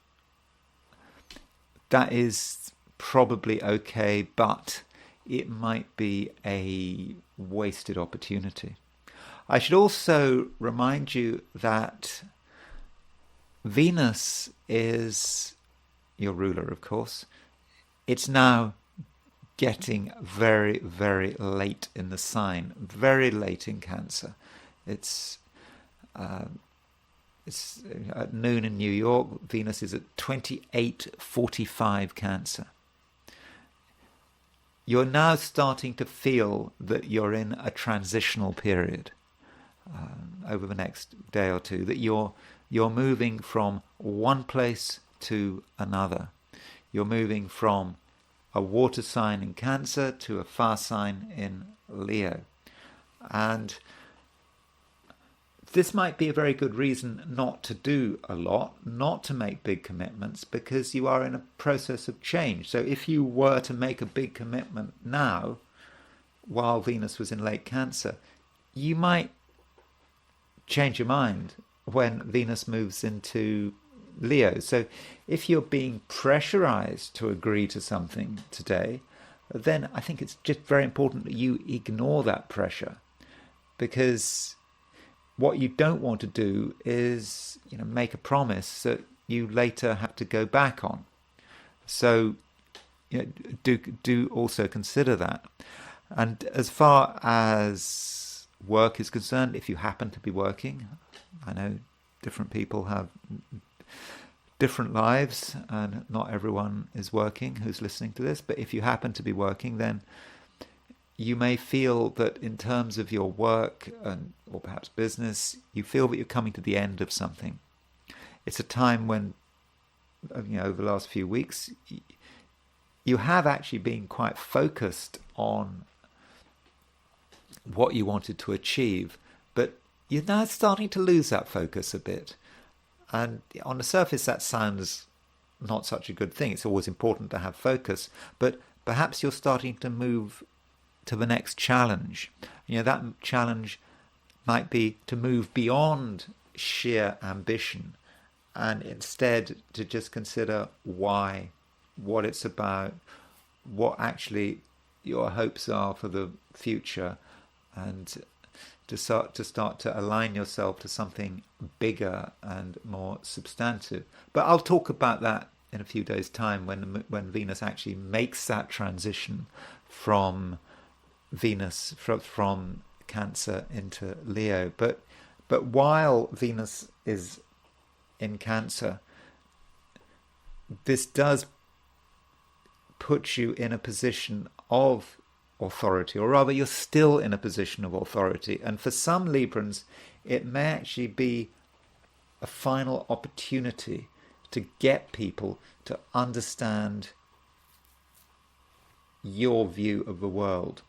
that is probably okay, but it might be a wasted opportunity. I should also remind you that Venus is your ruler, of course. It's now getting very, very late in the sign, very late in Cancer. It's at noon in New York. Venus is at 28:45 Cancer. You're now starting to feel that you're in a transitional period over the next day or two, that you're moving from one place to another. you're moving from a water sign in Cancer to a fire sign in Leo. And this might be a very good reason not to do a lot, not to make big commitments, because you are in a process of change. So if you were to make a big commitment now, while Venus was in late Cancer, you might change your mind when Venus moves into Leo. So if you're being pressurized to agree to something today, then I think it's just very important that you ignore that pressure, because what you don't want to do is, make a promise that you later have to go back on. So, do also consider that. And as far as work is concerned, if you happen to be working, I know different people have different lives and not everyone is working who's listening to this, but if you happen to be working, then you may feel that in terms of your work or perhaps business, you feel that you're coming to the end of something. It's a time when, over the last few weeks, you have actually been quite focused on what you wanted to achieve, but you're now starting to lose that focus a bit. And on the surface, that sounds not such a good thing. It's always important to have focus, but perhaps you're starting to move to the next challenge. That challenge might be to move beyond sheer ambition and instead to just consider why, what it's about, what actually your hopes are for the future, and to start to align yourself to something bigger and more substantive. But I'll talk about that in a few days' time when Venus actually makes that transition from Cancer into Leo. But while Venus is in Cancer, this does put you in a position of authority, or rather you're still in a position of authority. And for some Librans, it may actually be a final opportunity to get people to understand your view of the world.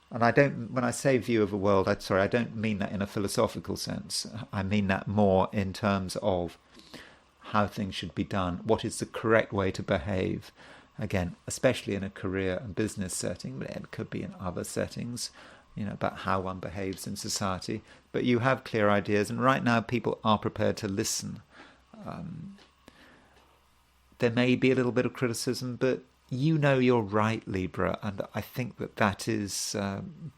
And when I say view of the world, I don't mean that in a philosophical sense. I mean that more in terms of how things should be done, what is the correct way to behave. Again, especially in a career and business setting, but it could be in other settings, about how one behaves in society. But you have clear ideas, and right now people are prepared to listen. There may be a little bit of criticism, but you're right, Libra, and I think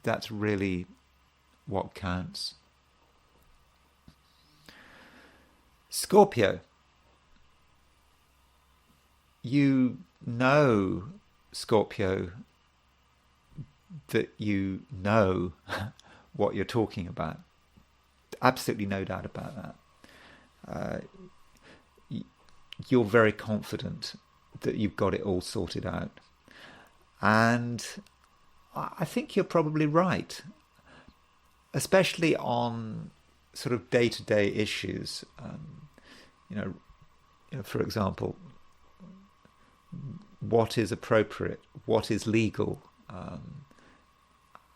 that's really what counts. Scorpio. Scorpio, that you know what you're talking about. Absolutely no doubt about that. You're very confident that you've got it all sorted out. And I think you're probably right, especially on sort of day-to-day issues. For example, what is appropriate, what is legal,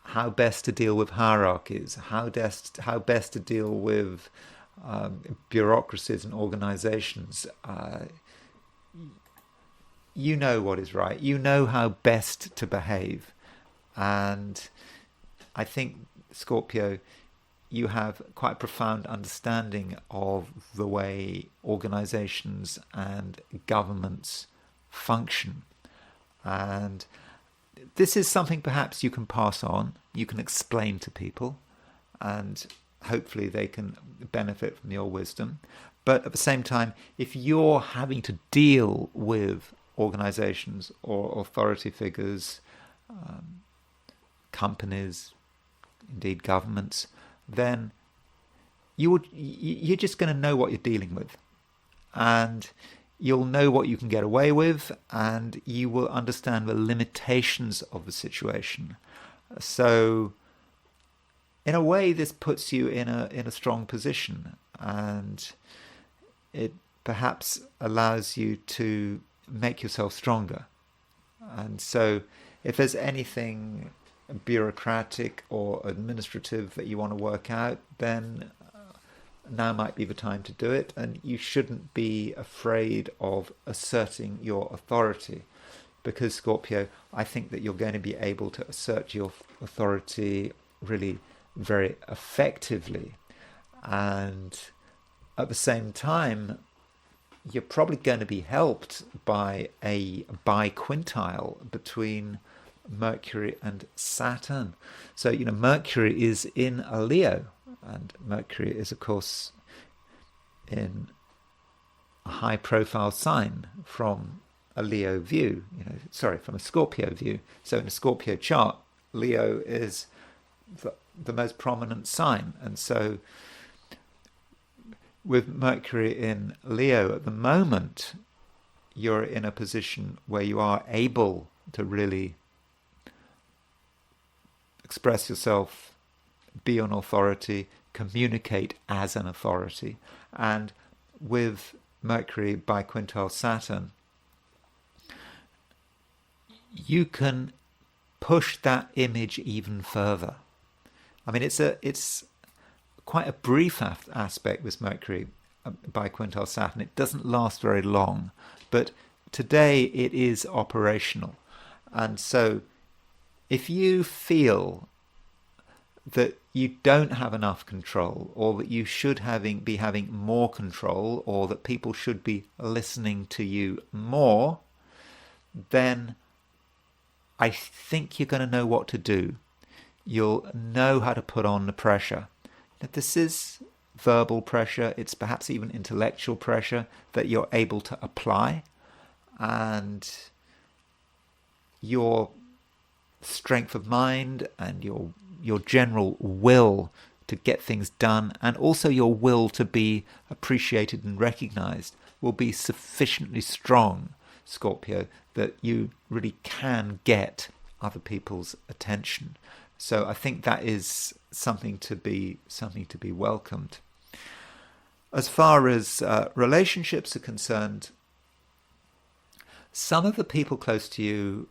how best to deal with hierarchies, how best to deal with bureaucracies and organizations. You know what is right. You know how best to behave. And I think, Scorpio, you have quite a profound understanding of the way organizations and governments function. And this is something perhaps you can pass on, you can explain to people, and hopefully they can benefit from your wisdom. But at the same time, if you're having to deal with organizations or authority figures, companies, indeed governments, then you're just going to know what you're dealing with, and you'll know what you can get away with, and you will understand the limitations of the situation. So in a way, this puts you in a strong position, and it perhaps allows you to make yourself stronger. And so if there's anything bureaucratic or administrative that you want to work out, then now might be the time to do it. And you shouldn't be afraid of asserting your authority, because Scorpio, I think that you're going to be able to assert your authority really very effectively. And at the same time, you're probably going to be helped by a biquintile between Mercury and Saturn. So, Mercury is in a Leo, and Mercury is, of course, in a high-profile sign from a Leo view, from a Scorpio view. So in a Scorpio chart, Leo is the most prominent sign. And so with Mercury in Leo at the moment, you're in a position where you are able to really express yourself, be an authority, communicate as an authority. And with Mercury biquintile Saturn, you can push that image even further. I mean, it's quite a brief aspect with Mercury biquintile Saturn. It doesn't last very long, but today it is operational. And so if you feel that you don't have enough control, or that you should be having more control, or that people should be listening to you more, then I think you're going to know what to do. You'll know how to put on the pressure. Now, this is verbal pressure. It's perhaps even intellectual pressure that you're able to apply. And your strength of mind and your general will to get things done, and also your will to be appreciated and recognized, will be sufficiently strong, Scorpio, that you really can get other people's attention. So I think that is something to be welcomed. As far as relationships are concerned, some of the people close to you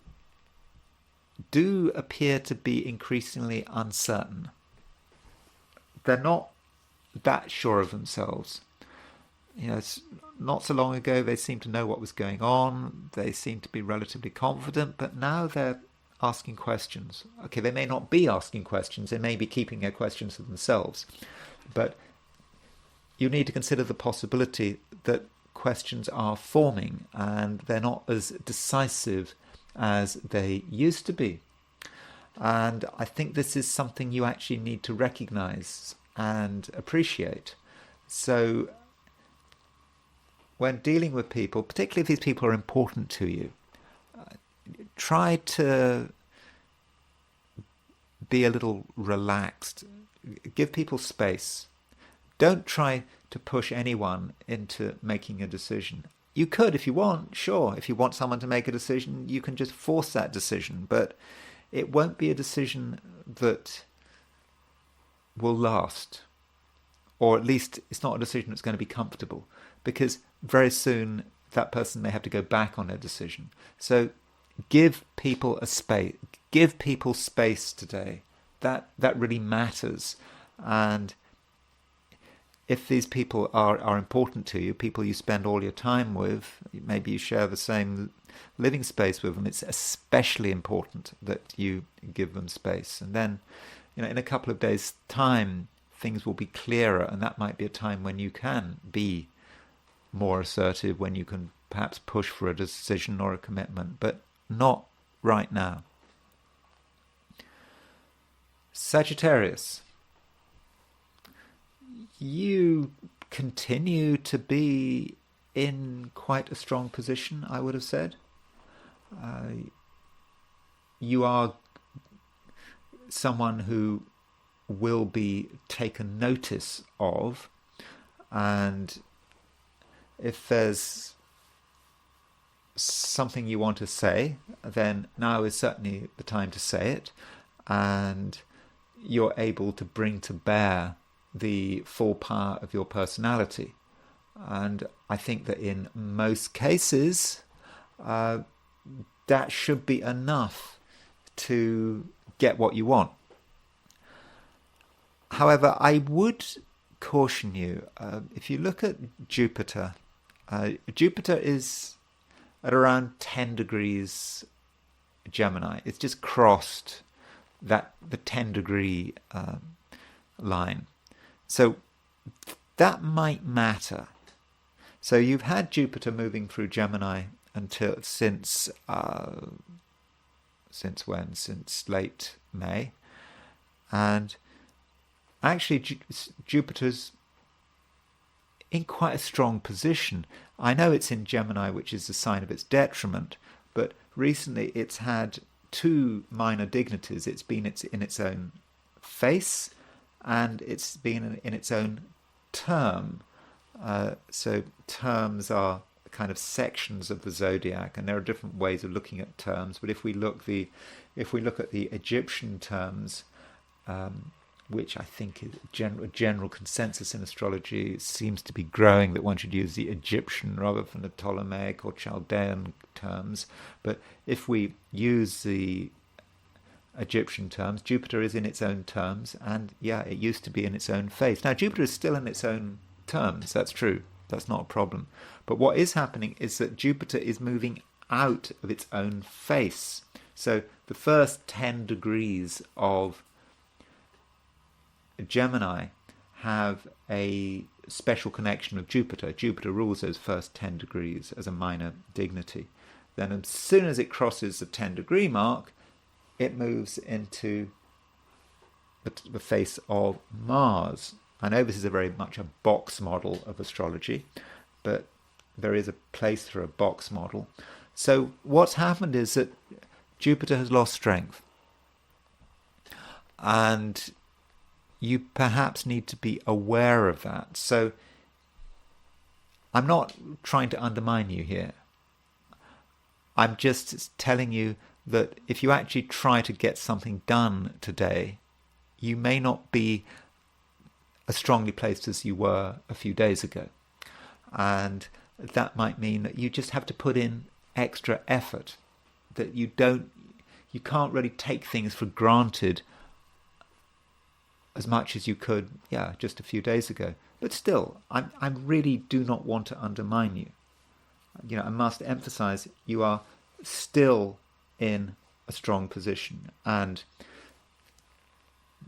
do appear to be increasingly uncertain. They're not that sure of themselves. Not so long ago they seemed to know what was going on. They seemed to be relatively confident, but now they're asking questions. Okay, they may not be asking questions. They may be keeping their questions to themselves. But you need to consider the possibility that questions are forming and they're not as decisive as they used to be. And I think this is something you actually need to recognize and appreciate. So when dealing with people, particularly if these people are important to you, try to be a little relaxed. Give people space. Don't try to push anyone into making a decision. You could if you want, sure. If you want someone to make a decision, you can just force that decision. But it won't be a decision that will last. Or at least it's not a decision that's going to be comfortable. Because very soon that person may have to go back on their decision. So give people a space. Give people space today. That really matters. And if these people are important to you, people you spend all your time with, maybe you share the same living space with them, it's especially important that you give them space. And then, in a couple of days' time, things will be clearer, and that might be a time when you can be more assertive, when you can perhaps push for a decision or a commitment, but not right now. Sagittarius, you continue to be in quite a strong position, I would have said. You are someone who will be taken notice of, and if there's something you want to say, then now is certainly the time to say it, and you're able to bring to bear the full power of your personality. And I think that in most cases, that should be enough to get what you want. However, I would caution you, if you look at Jupiter, Jupiter is at around 10 degrees Gemini. It's just crossed the 10-degree line. So that might matter. So you've had Jupiter moving through Gemini since when? Since late May. And actually Jupiter's in quite a strong position. I know it's in Gemini, which is a sign of its detriment, but recently it's had two minor dignities. It's been in its own face, and it's been in its own term. So terms are kind of sections of the zodiac, and there are different ways of looking at terms. But if we look at the Egyptian terms, which I think is a general consensus in astrology seems to be growing, that one should use the Egyptian rather than the Ptolemaic or Chaldean terms. But if we use the Egyptian terms, Jupiter is in its own terms, and yeah, it used to be in its own face. Now, Jupiter is still in its own terms, that's true, that's not a problem. But what is happening is that Jupiter is moving out of its own face. So the first 10 degrees of Gemini have a special connection with Jupiter. Jupiter rules those first 10 degrees as a minor dignity. Then as soon as it crosses the 10-degree mark, it moves into the face of Mars. I know this is very much a box model of astrology, but there is a place for a box model. So what's happened is that Jupiter has lost strength. And you perhaps need to be aware of that. So I'm not trying to undermine you here. I'm just telling you that if you actually try to get something done today, you may not be as strongly placed as you were a few days ago. And that might mean that you just have to put in extra effort, that you can't really take things for granted as much as you could, just a few days ago. But still, I really do not want to undermine you. I must emphasize you are still in a strong position, and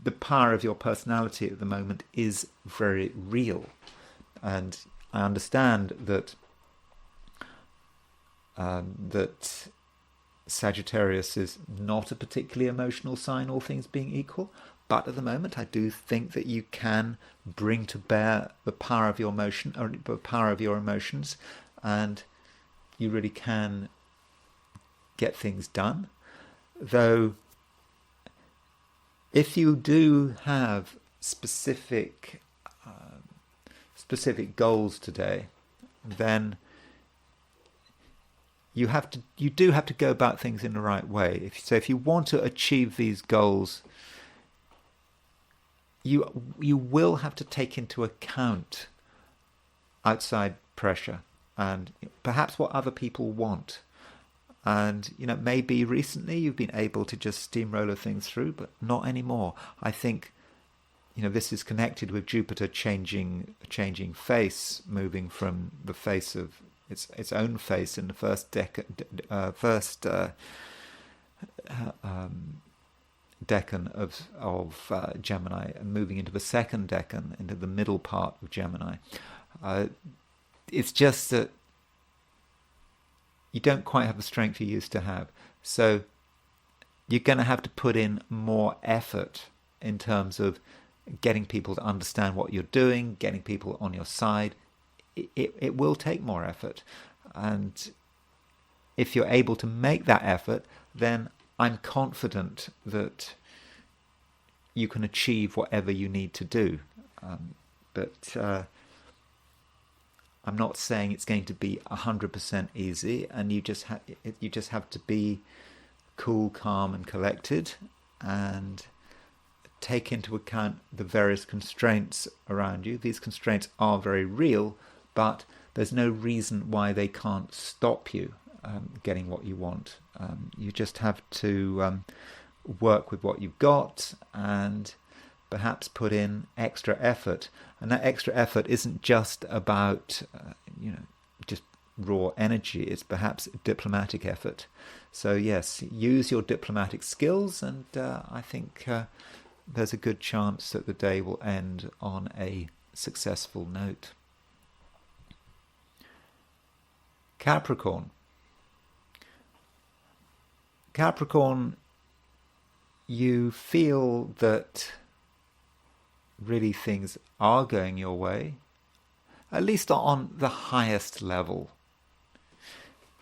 the power of your personality at the moment is very real. And I understand that that Sagittarius is not a particularly emotional sign, all things being equal. But at the moment, I do think that you can bring to bear the power of your emotion, or the power of your emotions, and you really can get things done. Though, if you do have specific goals today, then you do have to go about things in the right way. So if you want to achieve these goals, you will have to take into account outside pressure and perhaps what other people want. And maybe recently you've been able to just steamroller things through, but not anymore. I think this is connected with Jupiter changing face, moving from the face of its own face in the first decan of Gemini, and moving into the second decan, into the middle part of Gemini. It's just that you don't quite have the strength you used to have. So you're going to have to put in more effort in terms of getting people to understand what you're doing, getting people on your side. It will take more effort. And if you're able to make that effort, then I'm confident that you can achieve whatever you need to do. But I'm not saying it's going to be 100% easy, and you just have to be cool, calm, and collected, and take into account the various constraints around you. These constraints are very real, but there's no reason why they can't stop you. getting what you want. You just have to work with what you've got and perhaps put in extra effort. And that extra effort isn't just about, just raw energy. It's perhaps diplomatic effort. So yes, use your diplomatic skills, and I think there's a good chance that the day will end on a successful note. Capricorn. Capricorn, you feel that really things are going your way, at least on the highest level.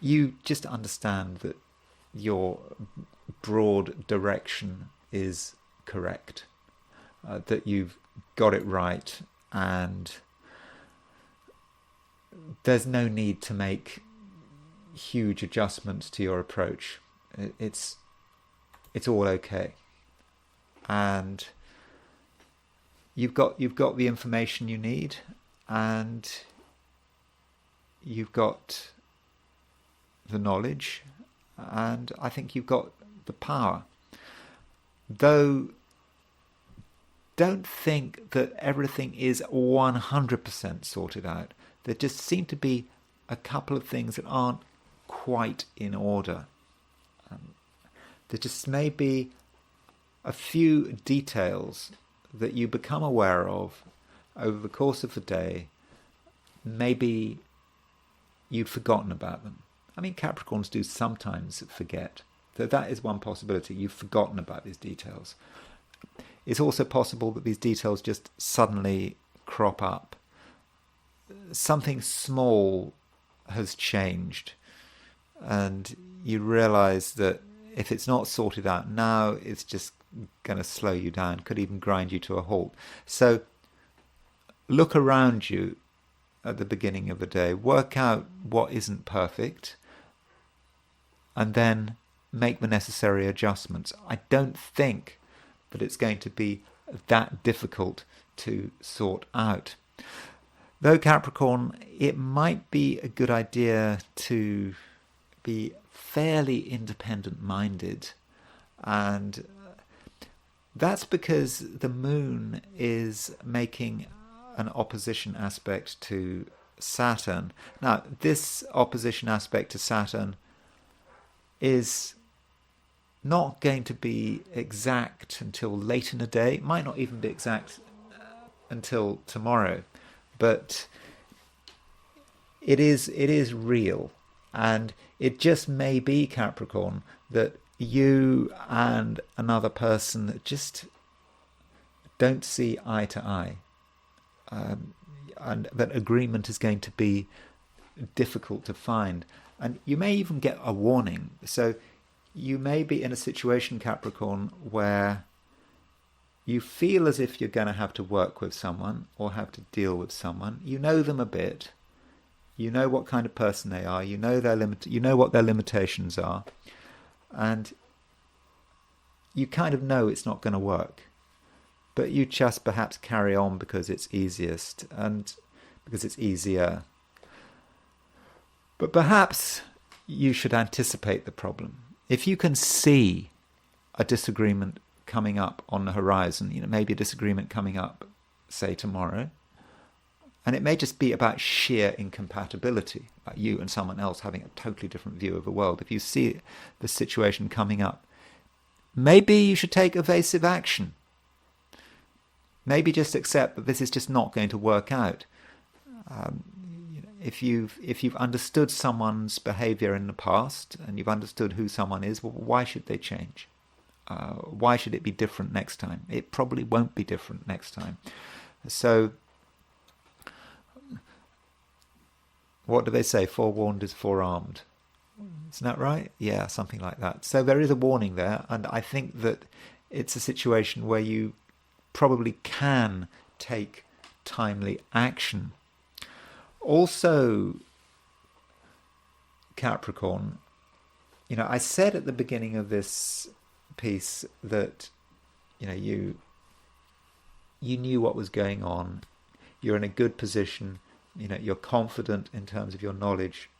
You just understand that your broad direction is correct, that you've got it right, and there's no need to make huge adjustments to your approach. It's all okay, and you've got the information you need, and you've got the knowledge, and I think you've got the power. Though, don't think that everything is 100% sorted out. There just seem to be a couple of things that aren't quite in order. There just may be a few details that you become aware of over the course of the day. Maybe you've forgotten about them. I mean, Capricorns do sometimes forget. So that is one possibility. You've forgotten about these details. It's also possible that these details just suddenly crop up. Something small has changed, and you realize that if it's not sorted out now, it's just going to slow you down, could even grind you to a halt. So look around you at the beginning of the day, work out what isn't perfect, and then make the necessary adjustments. I don't think that it's going to be that difficult to sort out. Though, Capricorn, it might be a good idea to be fairly independent-minded, and that's because the moon is making an opposition aspect to Saturn. Now, this opposition aspect to Saturn is not going to be exact until late in the day. It might not even be exact until tomorrow, but it is real, and it just may be, Capricorn, that you and another person just don't see eye to eye, and that agreement is going to be difficult to find, and you may even get a warning. So you may be in a situation, Capricorn, where you feel as if you're going to have to work with someone or have to deal with someone. You know them a bit. You know what kind of person they are. You know you know what their limitations are, and you kind of know it's not going to work. But you just perhaps carry on because it's easiest and because it's easier. But perhaps you should anticipate the problem. If you can see a disagreement coming up on the horizon, maybe a disagreement coming up, say, tomorrow, and it may just be about sheer incompatibility, like you and someone else having a totally different view of the world. If you see the situation coming up, maybe you should take evasive action. Maybe just accept that this is just not going to work out. If you've understood someone's behavior in the past and you've understood who someone is, well, why should they change? Why should it be different next time? It probably won't be different next time. So, what do they say? Forewarned is forearmed. Isn't that right? Yeah, something like that. So there is a warning there, and I think that it's a situation where you probably can take timely action. Also, Capricorn, I said at the beginning of this piece that you knew what was going on. You're in a good position. You're confident in terms of your knowledge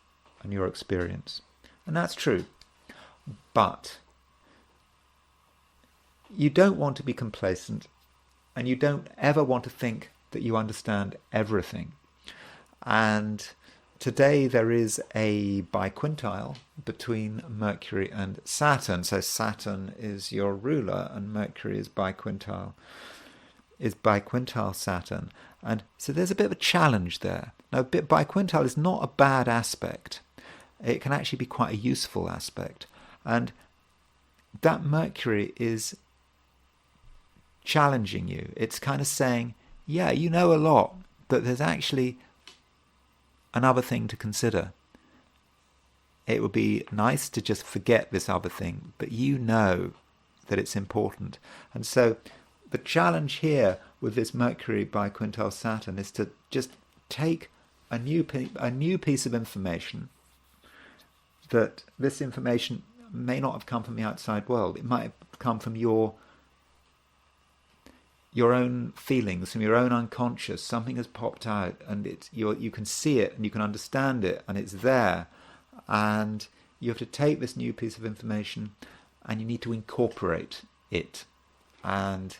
and your experience. And that's true. But you don't want to be complacent, and you don't ever want to think that you understand everything. And today there is a biquintile between Mercury and Saturn. So Saturn is your ruler and Mercury is biquintile Saturn. And so there's a bit of a challenge there. Now, biquintile is not a bad aspect. It can actually be quite a useful aspect. And that Mercury is challenging you. It's kind of saying, yeah, you know a lot, but there's actually another thing to consider. It would be nice to just forget this other thing, but you know that it's important. And so the challenge here with this Mercury biquintile Saturn is to just take a new piece of information, that this information may not have come from the outside world. It might have come from your own feelings, from your own unconscious. Something has popped out, and you can see it and you can understand it, and it's there. And you have to take this new piece of information and you need to incorporate it. And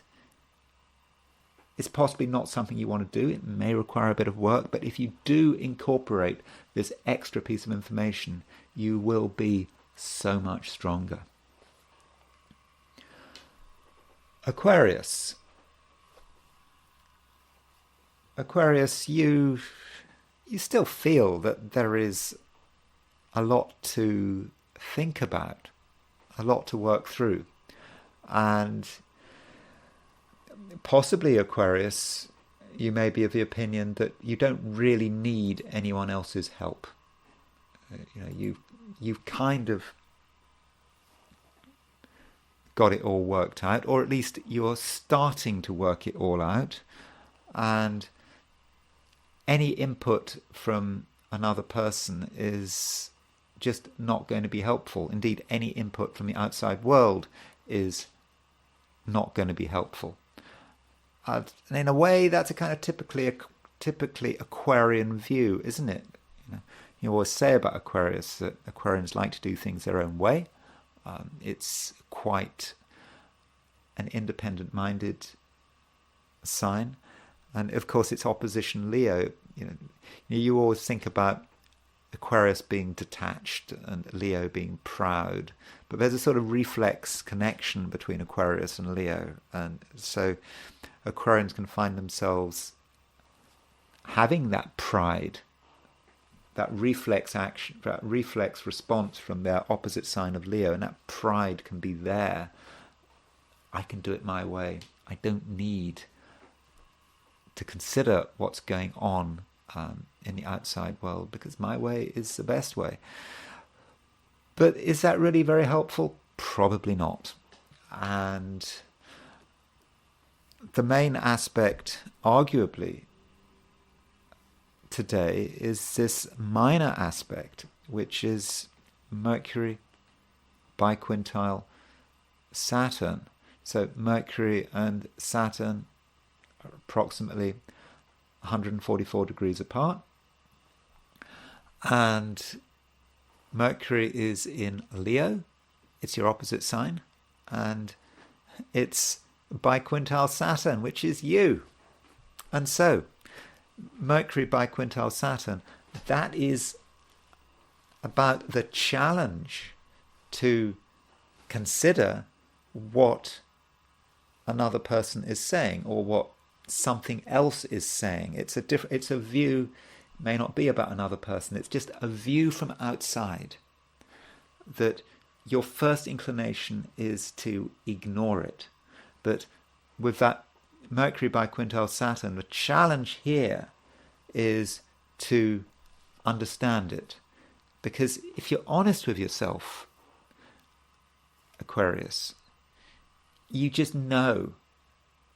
it's possibly not something you want to do. It may require a bit of work, but if you do incorporate this extra piece of information, you will be so much stronger. Aquarius, you still feel that there is a lot to think about, a lot to work through. And possibly, Aquarius, you may be of the opinion that you don't really need anyone else's help. You've kind of got it all worked out, or at least you're starting to work it all out. And any input from another person is just not going to be helpful. Indeed, any input from the outside world is not going to be helpful. And in a way, that's a kind of typically Aquarian view, isn't it? You always say about Aquarius that Aquarians like to do things their own way. It's quite an independent-minded sign. And of course, it's opposition Leo. You always think about Aquarius being detached and Leo being proud, but there's a sort of reflex connection between Aquarius and Leo, and so Aquarians can find themselves having that pride, that reflex action, that reflex response from their opposite sign of Leo, and that pride can be there. I can do it my way. I don't need to consider what's going on in the outside world, because my way is the best way. But is that really very helpful? Probably not. And the main aspect, arguably, today is this minor aspect, which is Mercury biquintile Saturn. So Mercury and Saturn are approximately 144 degrees apart, and Mercury is in Leo, it's your opposite sign, and it's biquintile Saturn, which is you. And so Mercury biquintile Saturn, that is about the challenge to consider what another person is saying, or what something else is saying. It's a view, may not be about another person, it's just a view from outside, that your first inclination is to ignore it. But with that Mercury biquintile Saturn, the challenge here is to understand it. Because if you're honest with yourself, Aquarius, you just know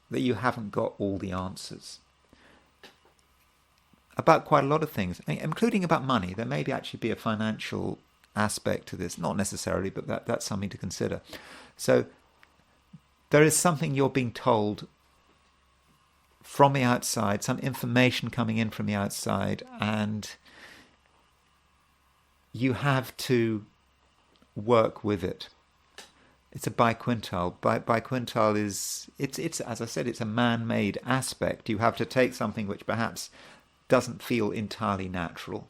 that you haven't got all the answers about quite a lot of things, including about money. There may actually be a financial aspect to this, not necessarily, but that's something to consider. So there is something you're being told from the outside, some information coming in from the outside, and you have to work with it. It's a biquintile. Biquintile is, it's as I said, it's a man-made aspect. You have to take something which perhaps doesn't feel entirely natural,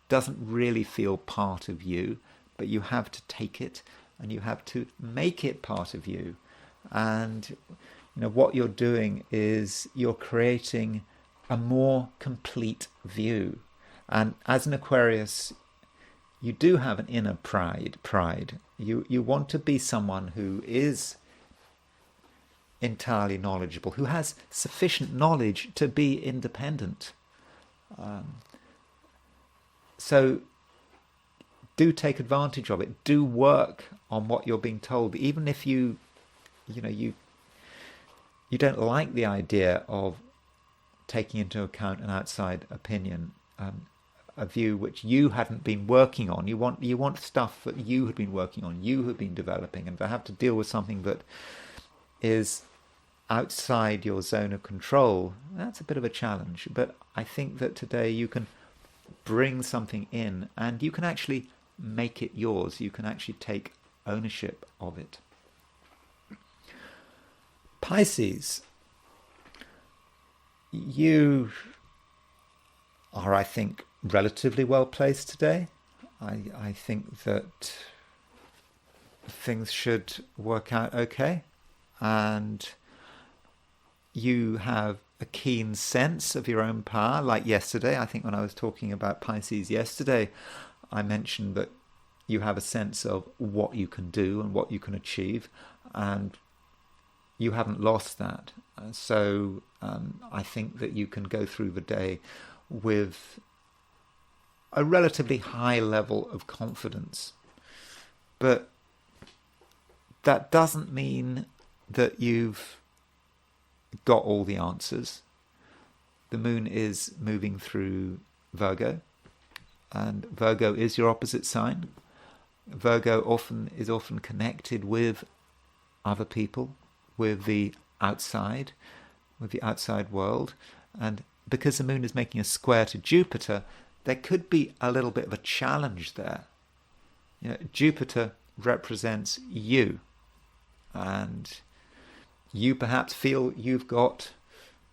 doesn't really feel part of you, but you have to take it and you have to make it part of you. And what you're doing is you're creating a more complete view. And as an Aquarius, you do have an inner pride. You want to be someone who is entirely knowledgeable, who has sufficient knowledge to be independent. So do take advantage of it. Do work on what you're being told, even if you don't like the idea of taking into account an outside opinion, a view which you hadn't been working on. You want stuff that you had been working on, you had been developing, and to have to deal with something that is outside your zone of control, that's a bit of a challenge. But I think that today you can bring something in and you can actually make it yours. You can actually take ownership of it. Pisces, you are, I think, relatively well placed today. I think that things should work out okay, and you have a keen sense of your own power. Like yesterday, I think when I was talking about Pisces yesterday, I mentioned that you have a sense of what you can do and what you can achieve, and you haven't lost that. So I think that you can go through the day with a relatively high level of confidence. But that doesn't mean that you've got all the answers. The moon is moving through Virgo, and Virgo is your opposite sign. Virgo is often connected with other people, with the outside world. And because the moon is making a square to Jupiter, there could be a little bit of a challenge there. Jupiter represents you, and you perhaps feel you've got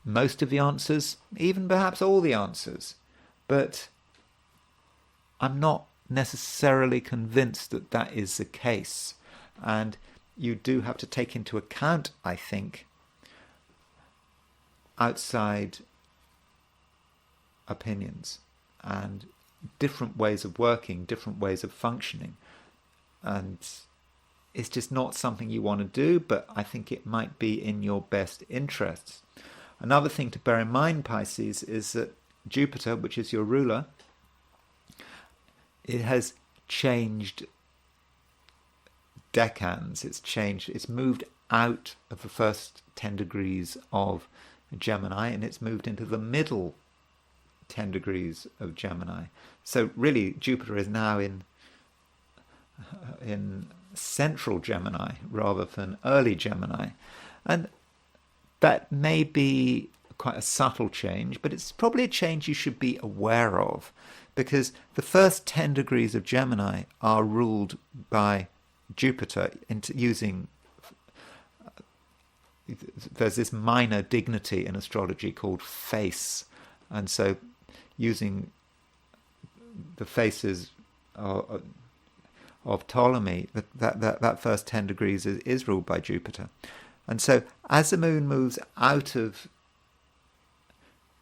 most of the answers, even perhaps all the answers. But I'm not necessarily convinced that that is the case. And you do have to take into account, I think, outside opinions and different ways of working, different ways of functioning. And it's just not something you want to do, but I think it might be in your best interests. Another thing to bear in mind, Pisces, is that Jupiter, which is your ruler, it has changed decans. It's moved out of the first 10 degrees of Gemini, and it's moved into the middle 10 degrees of Gemini. So really, Jupiter is now in central Gemini rather than early Gemini. And that may be quite a subtle change, but it's probably a change you should be aware of, because the first 10 degrees of Gemini are ruled by Jupiter using... There's this minor dignity in astrology called face, and so using the faces of Ptolemy, that first 10 degrees is ruled by Jupiter. And so as the moon moves out of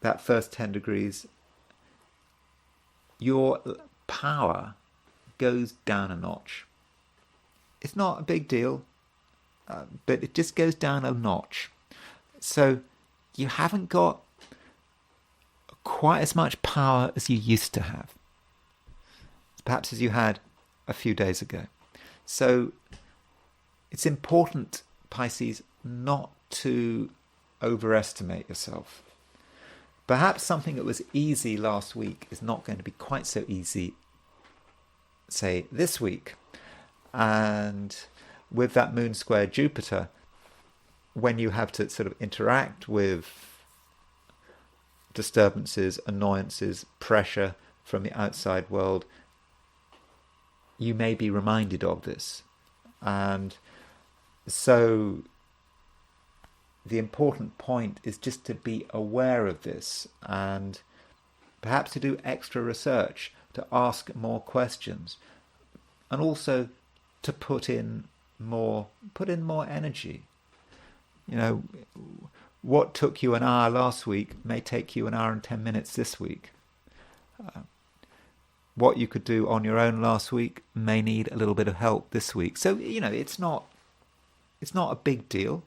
that first 10 degrees, your power goes down a notch. It's not a big deal, but it just goes down a notch. So you haven't got quite as much power as you used to have, perhaps as you had a few days ago. So it's important, Pisces, not to overestimate yourself. Perhaps something that was easy last week is not going to be quite so easy, say, this week. And with that moon square Jupiter, when you have to sort of interact with disturbances, annoyances, pressure from the outside world, you may be reminded of this. And so the important point is just to be aware of this, and perhaps to do extra research, to ask more questions, and also to put in more energy. What took you an hour last week may take you an hour and 10 minutes this week. What you could do on your own last week may need a little bit of help this week. So, it's not a big deal.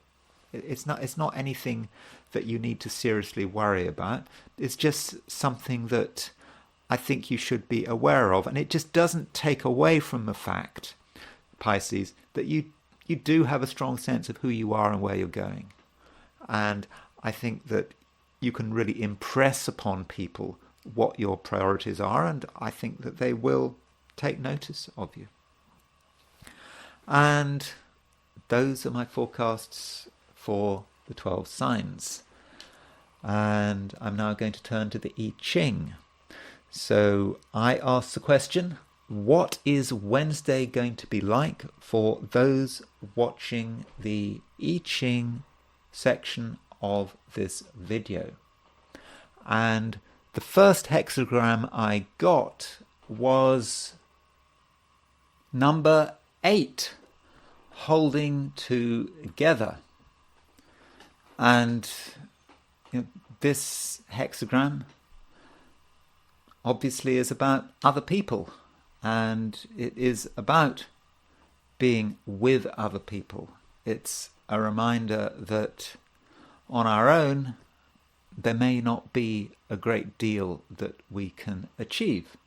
It's not anything that you need to seriously worry about. It's just something that I think you should be aware of. And it just doesn't take away from the fact, Pisces, that you do have a strong sense of who you are and where you're going. And I think that you can really impress upon people what your priorities are, and I think that they will take notice of you. And those are my forecasts for the 12 signs. And I'm now going to turn to the I Ching. So I asked the question, what is Wednesday going to be like for those watching the I Ching section of this video? And the first hexagram I got was number 8, holding together. And this hexagram obviously is about other people, and it is about being with other people. It's a reminder that on our own there may not be a great deal that we can achieve,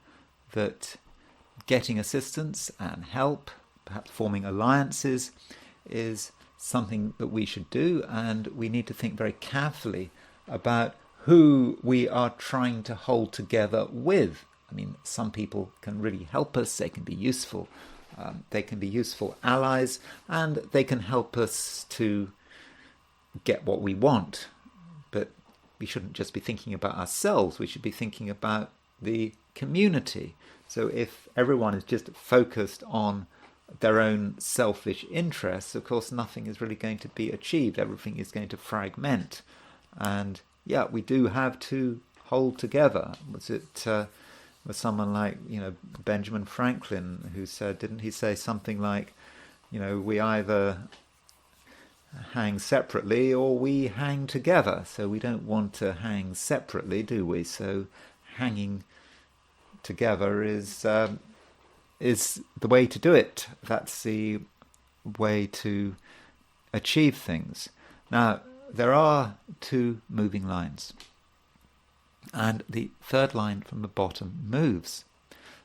that getting assistance and help, perhaps forming alliances, is something that we should do, and we need to think very carefully about who we are trying to hold together with. I mean, some people can really help us, they can be useful, they can be useful allies, and they can help us to get what we want. But we shouldn't just be thinking about ourselves, we should be thinking about the community. So if everyone is just focused on their own selfish interests, of course nothing is really going to be achieved. Everything is going to fragment. And yeah, we do have to hold together. Was someone like Benjamin Franklin, who said, didn't he say something like, we either hang separately or we hang together. So we don't want to hang separately, do we? So hanging together is the way to do it. That's the way to achieve things. Now, there are 2 moving lines, and the third line from the bottom moves.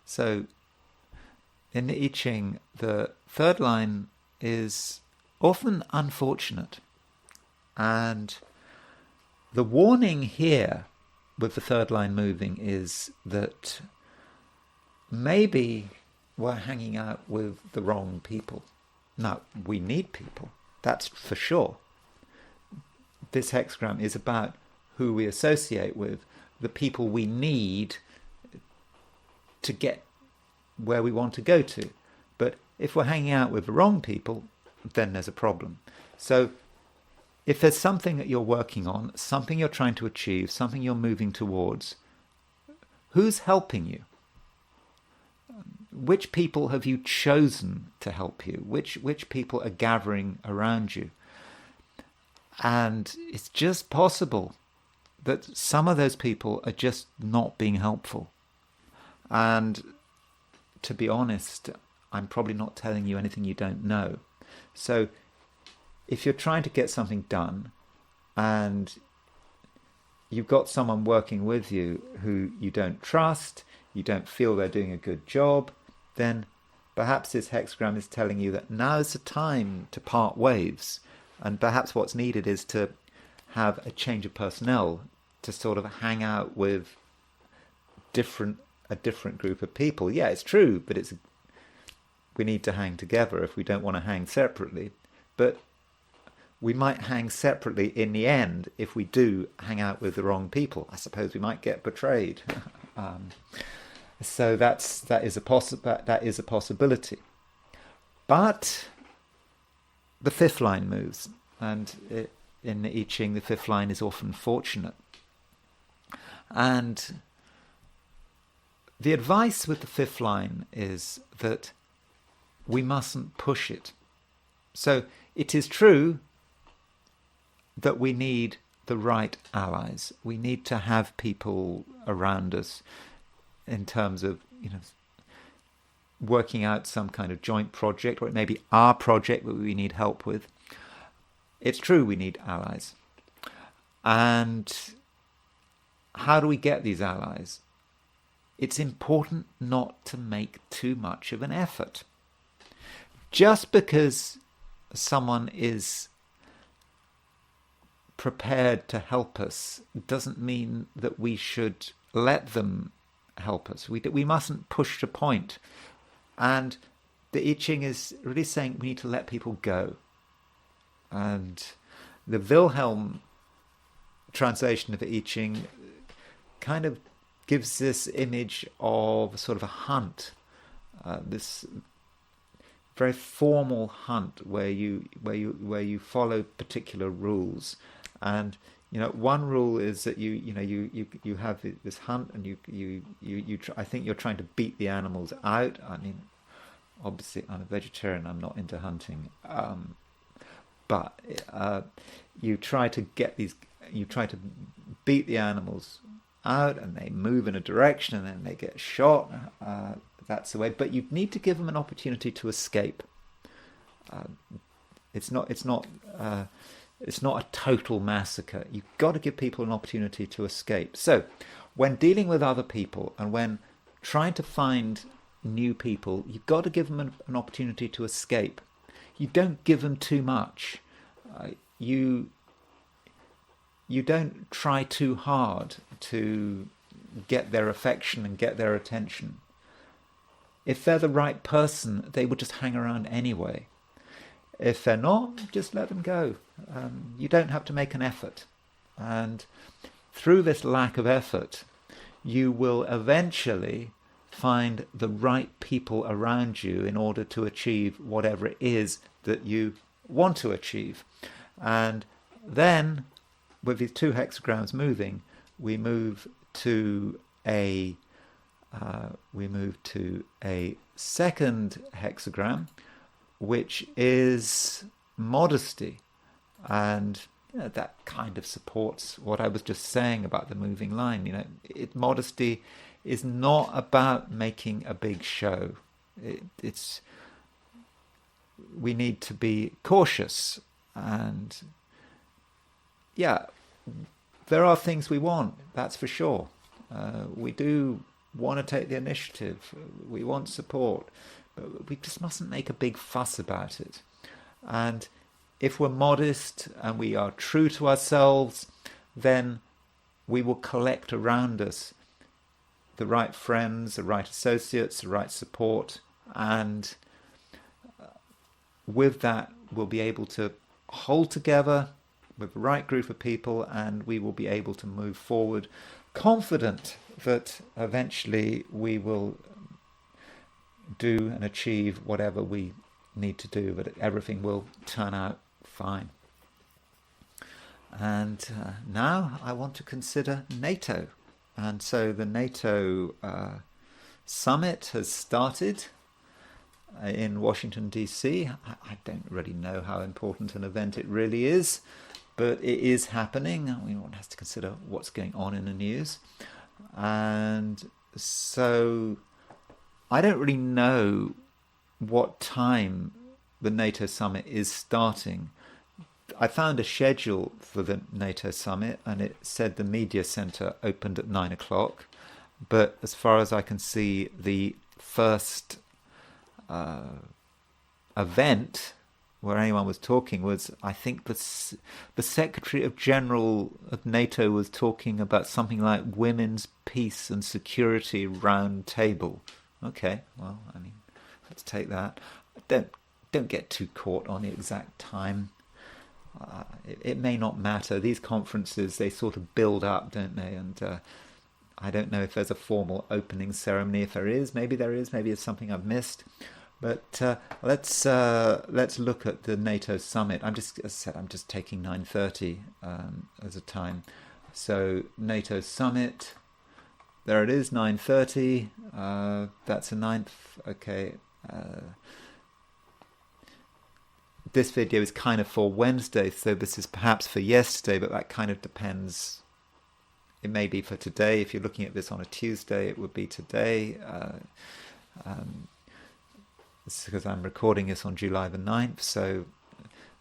So in the I Ching, the third line is often unfortunate, and the warning here with the third line moving is that maybe we're hanging out with the wrong people. Now, we need people, that's for sure. This hexagram is about who we associate with, the people we need to get where we want to go to. But if we're hanging out with the wrong people, then there's a problem. So if there's something that you're working on, something you're trying to achieve, something you're moving towards, who's helping you? Which people have you chosen to help you? Which people are gathering around you? And it's just possible that some of those people are just not being helpful. And to be honest, I'm probably not telling you anything you don't know. So if you're trying to get something done and you've got someone working with you who you don't trust, you don't feel they're doing a good job, then perhaps this hexagram is telling you that now's the time to part ways. And perhaps what's needed is to have a change of personnel, to sort of hang out with a different group of people. Yeah, it's true, but we need to hang together if we don't want to hang separately. But we might hang separately in the end if we do hang out with the wrong people. I suppose we might get betrayed. So that is a possibility. But the fifth line moves, and in the I Ching, the fifth line is often fortunate. And the advice with the fifth line is that we mustn't push it. So it is true that we need the right allies. We need to have people around us in terms of, working out some kind of joint project, or it may be our project that we need help with. It's true we need allies. And how do we get these allies? It's important not to make too much of an effort. Just because someone is prepared to help us doesn't mean that we should let them help us. We mustn't push the point. And the I Ching is really saying we need to let people go. And the Wilhelm translation of the I Ching kind of gives this image of sort of a hunt, this very formal hunt where you follow particular rules. And one rule is that you have this hunt, and I think you're trying to beat the animals out. I mean, obviously I'm a vegetarian, I'm not into hunting, but you try to beat the animals out, and they move in a direction, and then they get shot. That's the way. But you need to give them an opportunity to escape. It's not a total massacre. You've got to give people an opportunity to escape. So when dealing with other people and when trying to find new people, you've got to give them an opportunity to escape. You don't give them too much. You don't try too hard to get their affection and get their attention. If they're the right person, they will just hang around anyway. If they're not, just let them go. You don't have to make an effort. And through this lack of effort, you will eventually find the right people around you in order to achieve whatever it is that you want to achieve. And then, with these two hexagrams moving, we move to a second hexagram, which is modesty. And that kind of supports what I was just saying about the moving line. Modesty is not about making a big show. We need to be cautious, and there are things we want, that's for sure. We do want to take the initiative, we want support, but we just mustn't make a big fuss about it. And if we're modest and we are true to ourselves, then we will collect around us the right friends, the right associates, the right support, and with that we'll be able to hold together with the right group of people, and we will be able to move forward confident that eventually we will do and achieve whatever we need to do, that everything will turn out fine. And now I want to consider NATO. And so the NATO Summit has started in Washington, D.C. I don't really know how important an event it really is, but it is happening. One has to consider what's going on in the news. And so I don't really know what time the NATO Summit is starting. I found a schedule for the NATO Summit, and it said the media centre opened at 9 o'clock. But as far as I can see, the first event where anyone was talking was, I think, the Secretary of General of NATO was talking about something like Women's Peace and Security Round Table. Okay, well, let's take that. Don't get too caught on the exact time. It may not matter. These conferences, they sort of build up, don't they? And I don't know if there's a formal opening ceremony. If there is, maybe there is. Maybe it's something I've missed. But let's look at the NATO summit. As I said, I'm just taking 9:30 as a time. So NATO summit. There it is, 9:30. That's a 9th. Okay. This video is kind of for Wednesday, so this is perhaps for yesterday, but that kind of depends. It may be for today. If you're looking at this on a Tuesday, it would be today. It's because I'm recording this on July the 9th, so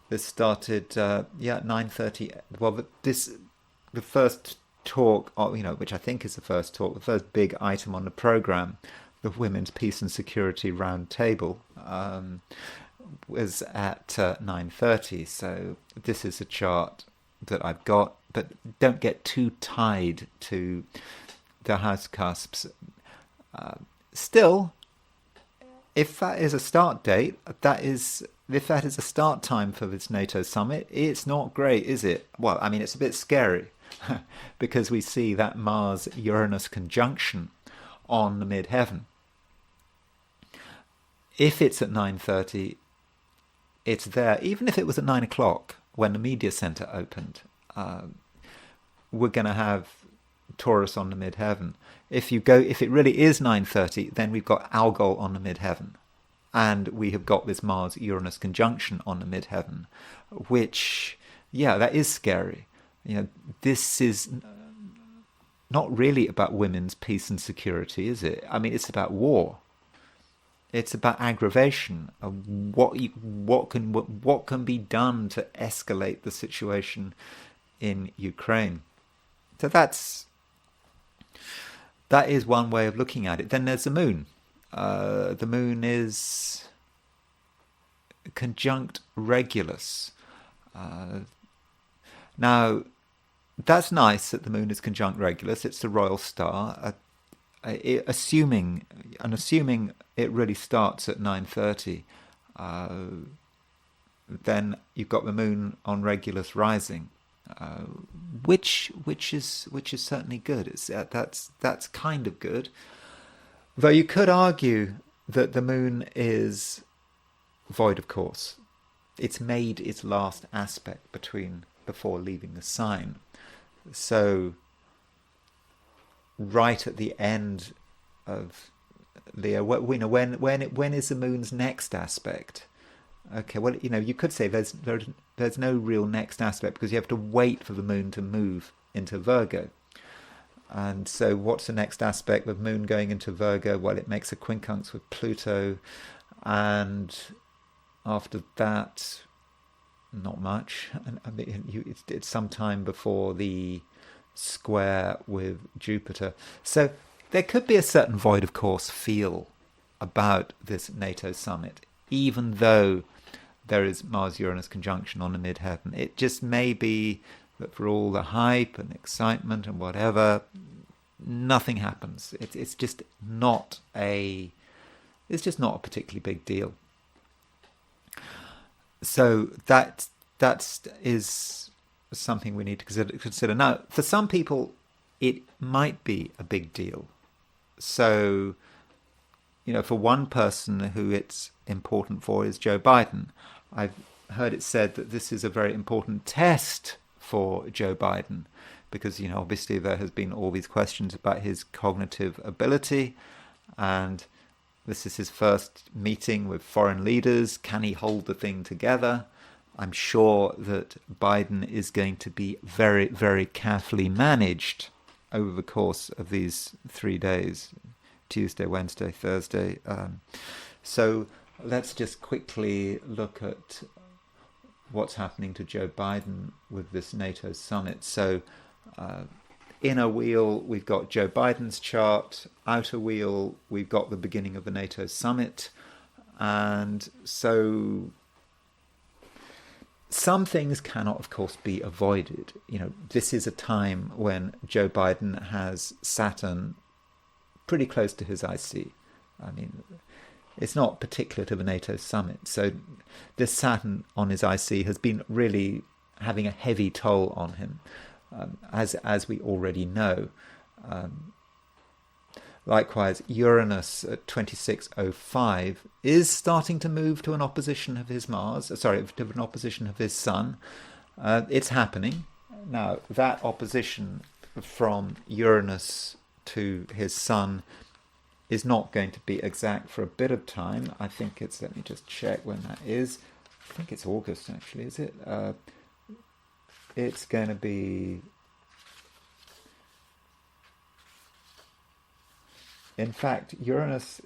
this started, at 9:30. Well, the first talk, which I think is the first talk, the first big item on the program, the Women's Peace and Security Round Table, was at 9:30. So this is a chart that I've got, but don't get too tied to the house cusps. Still, if that is a start date, if that is a start time for this NATO summit, it's not great, is it? Well, I mean, it's a bit scary because we see that Mars-Uranus conjunction on the midheaven. If it's at 9:30, it's there. Even if it was at 9 o'clock when the media centre opened, we're going to have Taurus on the midheaven. If it really is 9:30, then we've got Algol on the midheaven, and we have got this Mars-Uranus conjunction on the midheaven, which, that is scary. This is not really about women's peace and security, is it? I mean, it's about war. It's about aggravation. What can be done to escalate the situation in Ukraine? So that is one way of looking at it. Then there's the moon. The moon is conjunct Regulus. Now, that's nice that the moon is conjunct Regulus. It's the royal star. Assuming it really starts at 9:30, then you've got the moon on Regulus rising, which is certainly good. That's kind of good. Though you could argue that the moon is void of course. It's made its last aspect before leaving the sign. So right at the end of Leo, when is the moon's next aspect? Okay, well, you could say there's no real next aspect because you have to wait for the moon to move into Virgo. And so what's the next aspect of moon going into Virgo? Well, it makes a quincunx with Pluto, and after that, not much. And I mean, it's some time before the square with Jupiter. So there could be a certain void of course feel about this NATO summit, even though there is Mars-Uranus conjunction on the midheaven. It just may be that for all the hype and excitement and whatever, nothing happens. It's just not a particularly big deal. So that is something we need to consider. Now, for some people, it might be a big deal. So, for one person who it's important for is Joe Biden. I've heard it said that this is a very important test for Joe Biden because, obviously there has been all these questions about his cognitive ability, and this is his first meeting with foreign leaders. Can he hold the thing together? I'm sure that Biden is going to be very, very carefully managed over the course of these 3 days, Tuesday, Wednesday, Thursday. So let's just quickly look at what's happening to Joe Biden with this NATO summit. So inner wheel, we've got Joe Biden's chart. Outer wheel, we've got the beginning of the NATO summit. And so some things cannot, of course, be avoided. This is a time when Joe Biden has Saturn pretty close to his IC. I mean, it's not particular to the NATO summit. So this Saturn on his IC has been really having a heavy toll on him, as we already know. Likewise, Uranus at 2605 is starting to move to an opposition of his to an opposition of his Sun. It's happening. Now, that opposition from Uranus to his Sun is not going to be exact for a bit of time. I think it's, let me just check when that is. I think it's August, actually, is it? It's going to be... In fact, Uranus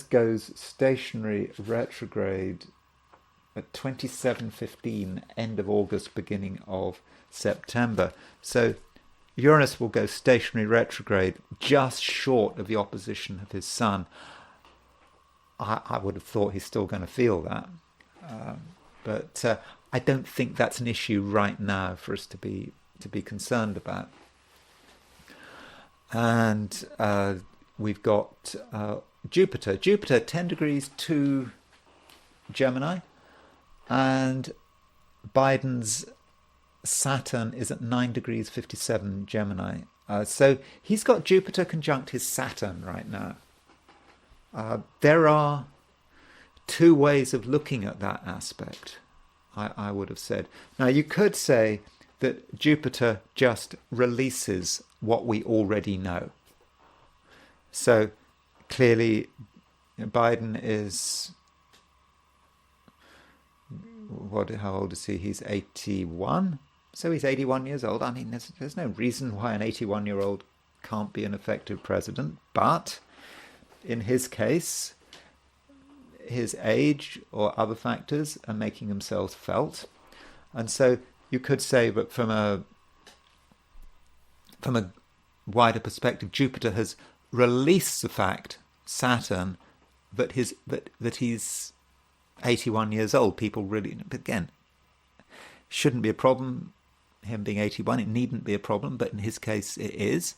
goes stationary retrograde at 27:15, end of August, beginning of September. So Uranus will go stationary retrograde just short of the opposition of his Sun. I would have thought he's still going to feel that. But I don't think that's an issue right now for us to be concerned about. And we've got Jupiter. Jupiter, 10 degrees to Gemini. And Biden's Saturn is at 9 degrees 57 Gemini. So he's got Jupiter conjunct his Saturn right now. There are two ways of looking at that aspect, I would have said. Now, you could say that Jupiter just releases what we already know. So clearly, Biden is... how old is he? He's 81. So he's 81 years old. I mean, there's no reason why an 81-year-old can't be an effective president. But in his case, his age or other factors are making themselves felt. And so you could say that from a wider perspective, Jupiter has released the fact, Saturn, that he's 81 years old. People really, again, shouldn't be a problem, him being 81. It needn't be a problem, but in his case it is.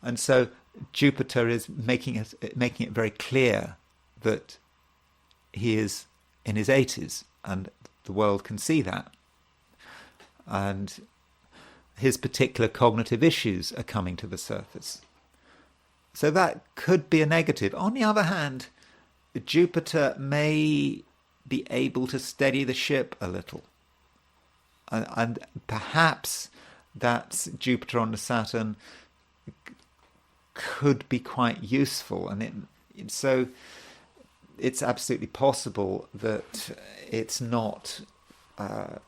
And so Jupiter is making it very clear that he is in his 80s, and the world can see that. And his particular cognitive issues are coming to the surface. So that could be a negative. On the other hand, Jupiter may be able to steady the ship a little. And perhaps that's Jupiter on the Saturn could be quite useful. And so it's absolutely possible that it's not a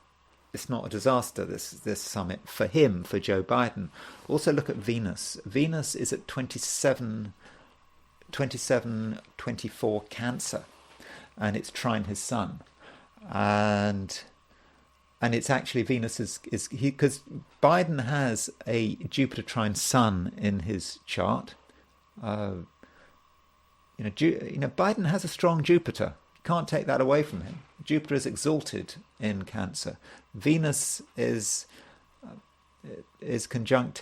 disaster, this summit, for him, for Joe Biden. Also look at Venus. Venus is at 24 Cancer, and it's trine his Sun. And it's actually Venus is because Biden has a Jupiter trine Sun in his chart. Biden has a strong Jupiter. You can't take that away from him. Jupiter is exalted in Cancer. Venus is conjunct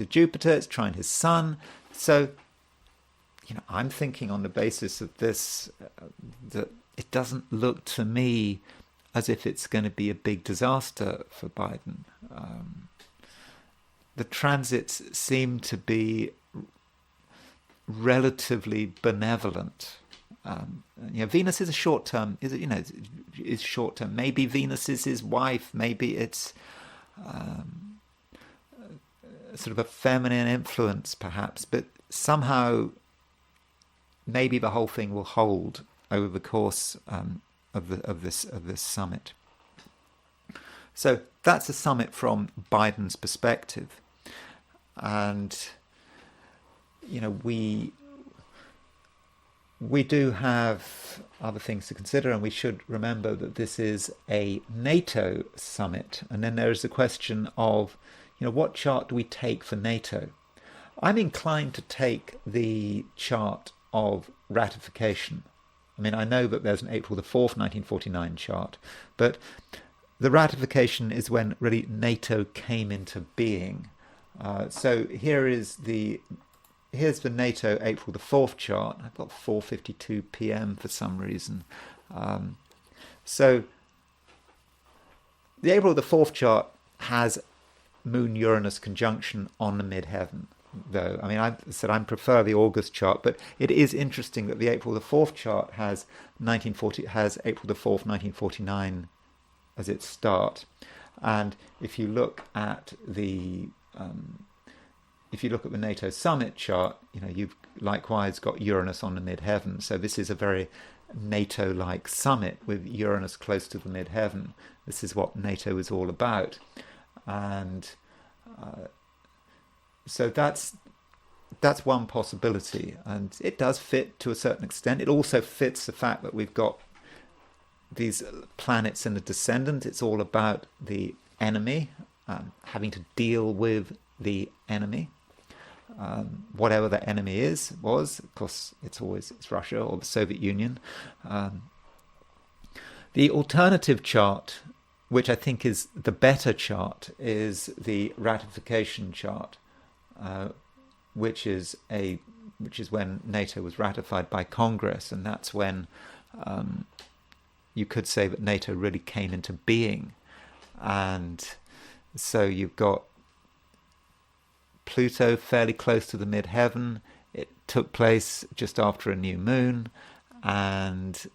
Jupiter. It's trine his Sun. So, I'm thinking on the basis of this that it doesn't look to me as if it's going to be a big disaster for Biden. The transits seem to be relatively benevolent. Venus is a short term. Is short term. Maybe Venus is his wife. Maybe it's sort of a feminine influence, perhaps. But somehow, maybe the whole thing will hold over the course of this summit. So that's a summit from Biden's perspective, and we do have other things to consider, and we should remember that this is a NATO summit. And then there is the question of, what chart do we take for NATO? I'm inclined to take the chart of ratification. I mean, I know that there's an April the 4th, 1949 chart, but the ratification is when really NATO came into being. So here's the NATO April the 4th chart. I've got 4:52 p.m. for some reason. So the April the 4th chart has Moon-Uranus conjunction on the midheaven. though. I mean, I said I prefer the August chart, but it is interesting that the April the 4th chart has April the 4th, 1949 as its start. And if you look at the NATO Summit chart, you've likewise got Uranus on the midheaven. So this is a very NATO-like summit with Uranus close to the midheaven. This is what NATO is all about. And so that's one possibility, and it does fit to a certain extent. It also fits the fact that we've got these planets in the descendant. It's all about the enemy, having to deal with the enemy, whatever the enemy was. Of course, it's Russia or the Soviet Union. The alternative chart, which I think is the better chart, is the ratification chart, which is when NATO was ratified by Congress, and that's when you could say that NATO really came into being. And so you've got Pluto fairly close to the midheaven. It took place just after a new moon, and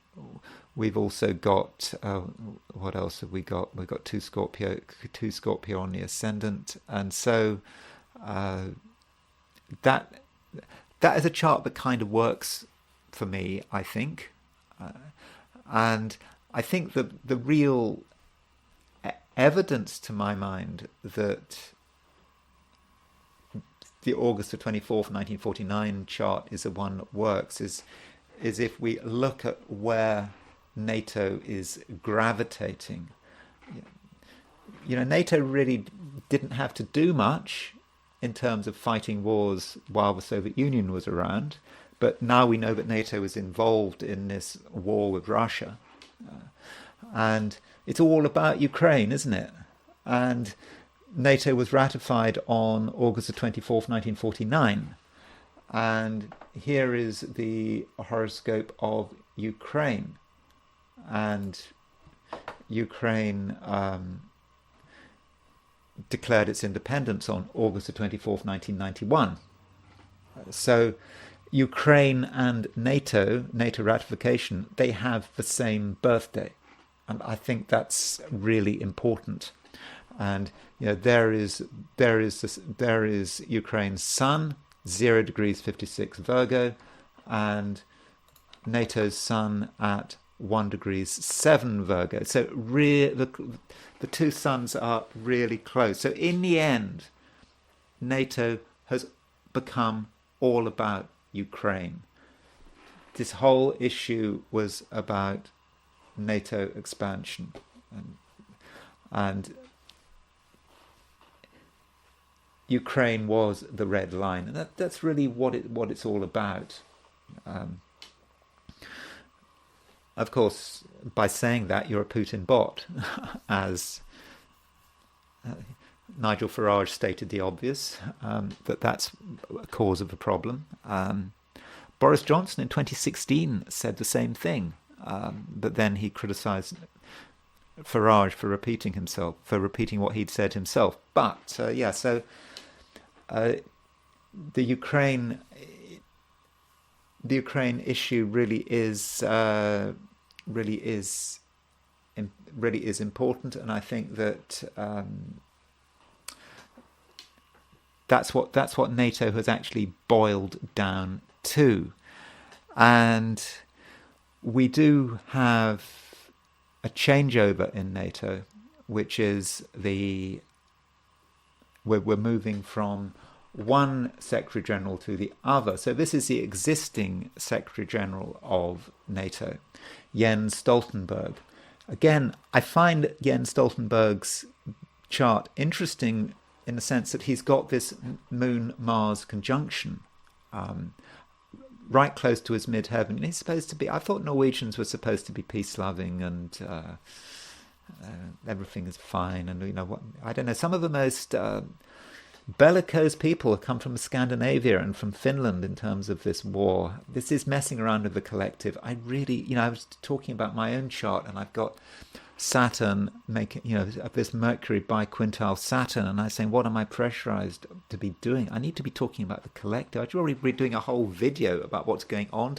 we've also got what else have we got? We've got two Scorpio on the ascendant, and so that is a chart that kind of works for me, I think, and I think that the real evidence to my mind that the August the 24th, 1949 chart is the one that works is if we look at where NATO is gravitating. NATO really didn't have to do much in terms of fighting wars while the Soviet Union was around, but now we know that NATO is involved in this war with Russia. And it's all about Ukraine, isn't it? And NATO was ratified on August the 24th, 1949. And here is the horoscope of Ukraine. And Ukraine declared its independence on August the 24th, 1991. So Ukraine and NATO ratification, they have the same birthday. And I think that's really important. And there is Ukraine's sun, 0 degrees 56 Virgo, and NATO's sun at 1 degrees 7 Virgo. So the two suns are really close. So in the end, NATO has become all about Ukraine. This whole issue was about NATO expansion, and Ukraine was the red line, and that's really what it's all about. Of course, by saying that, you're a Putin bot, as Nigel Farage stated the obvious, that's a cause of the problem. Boris Johnson in 2016 said the same thing, but then he criticised Farage for repeating what he'd said himself. But so the Ukraine issue really is important, and I think that that's what NATO has actually boiled down to. And we do have a changeover in NATO, which is we're moving from one Secretary General to the other. So this is the existing Secretary General of NATO, Jens Stoltenberg. Again, I find Jens Stoltenberg's chart interesting in the sense that he's got this Moon-Mars conjunction right close to his midheaven. And he's supposed to be, I thought Norwegians were supposed to be peace-loving and everything is fine. And, I don't know, some of the most bellicose people have come from Scandinavia and from Finland in terms of this war. This is messing around with the collective. I was talking about my own chart, and I've got Saturn making, this Mercury biquintile Saturn, and I was saying, what am I pressurized to be doing? I need to be talking about the collective. I should already be doing a whole video about what's going on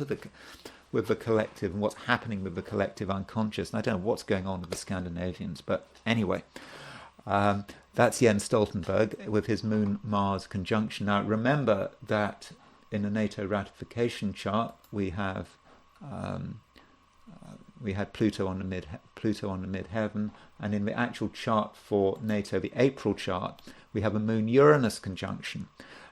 with the collective and what's happening with the collective unconscious. And I don't know what's going on with the Scandinavians, but anyway, that's Jens Stoltenberg with his Moon-Mars conjunction. Now, remember that in the NATO ratification chart, we had Pluto on the midheaven, and in the actual chart for NATO, the April chart, we have a Moon-Uranus conjunction,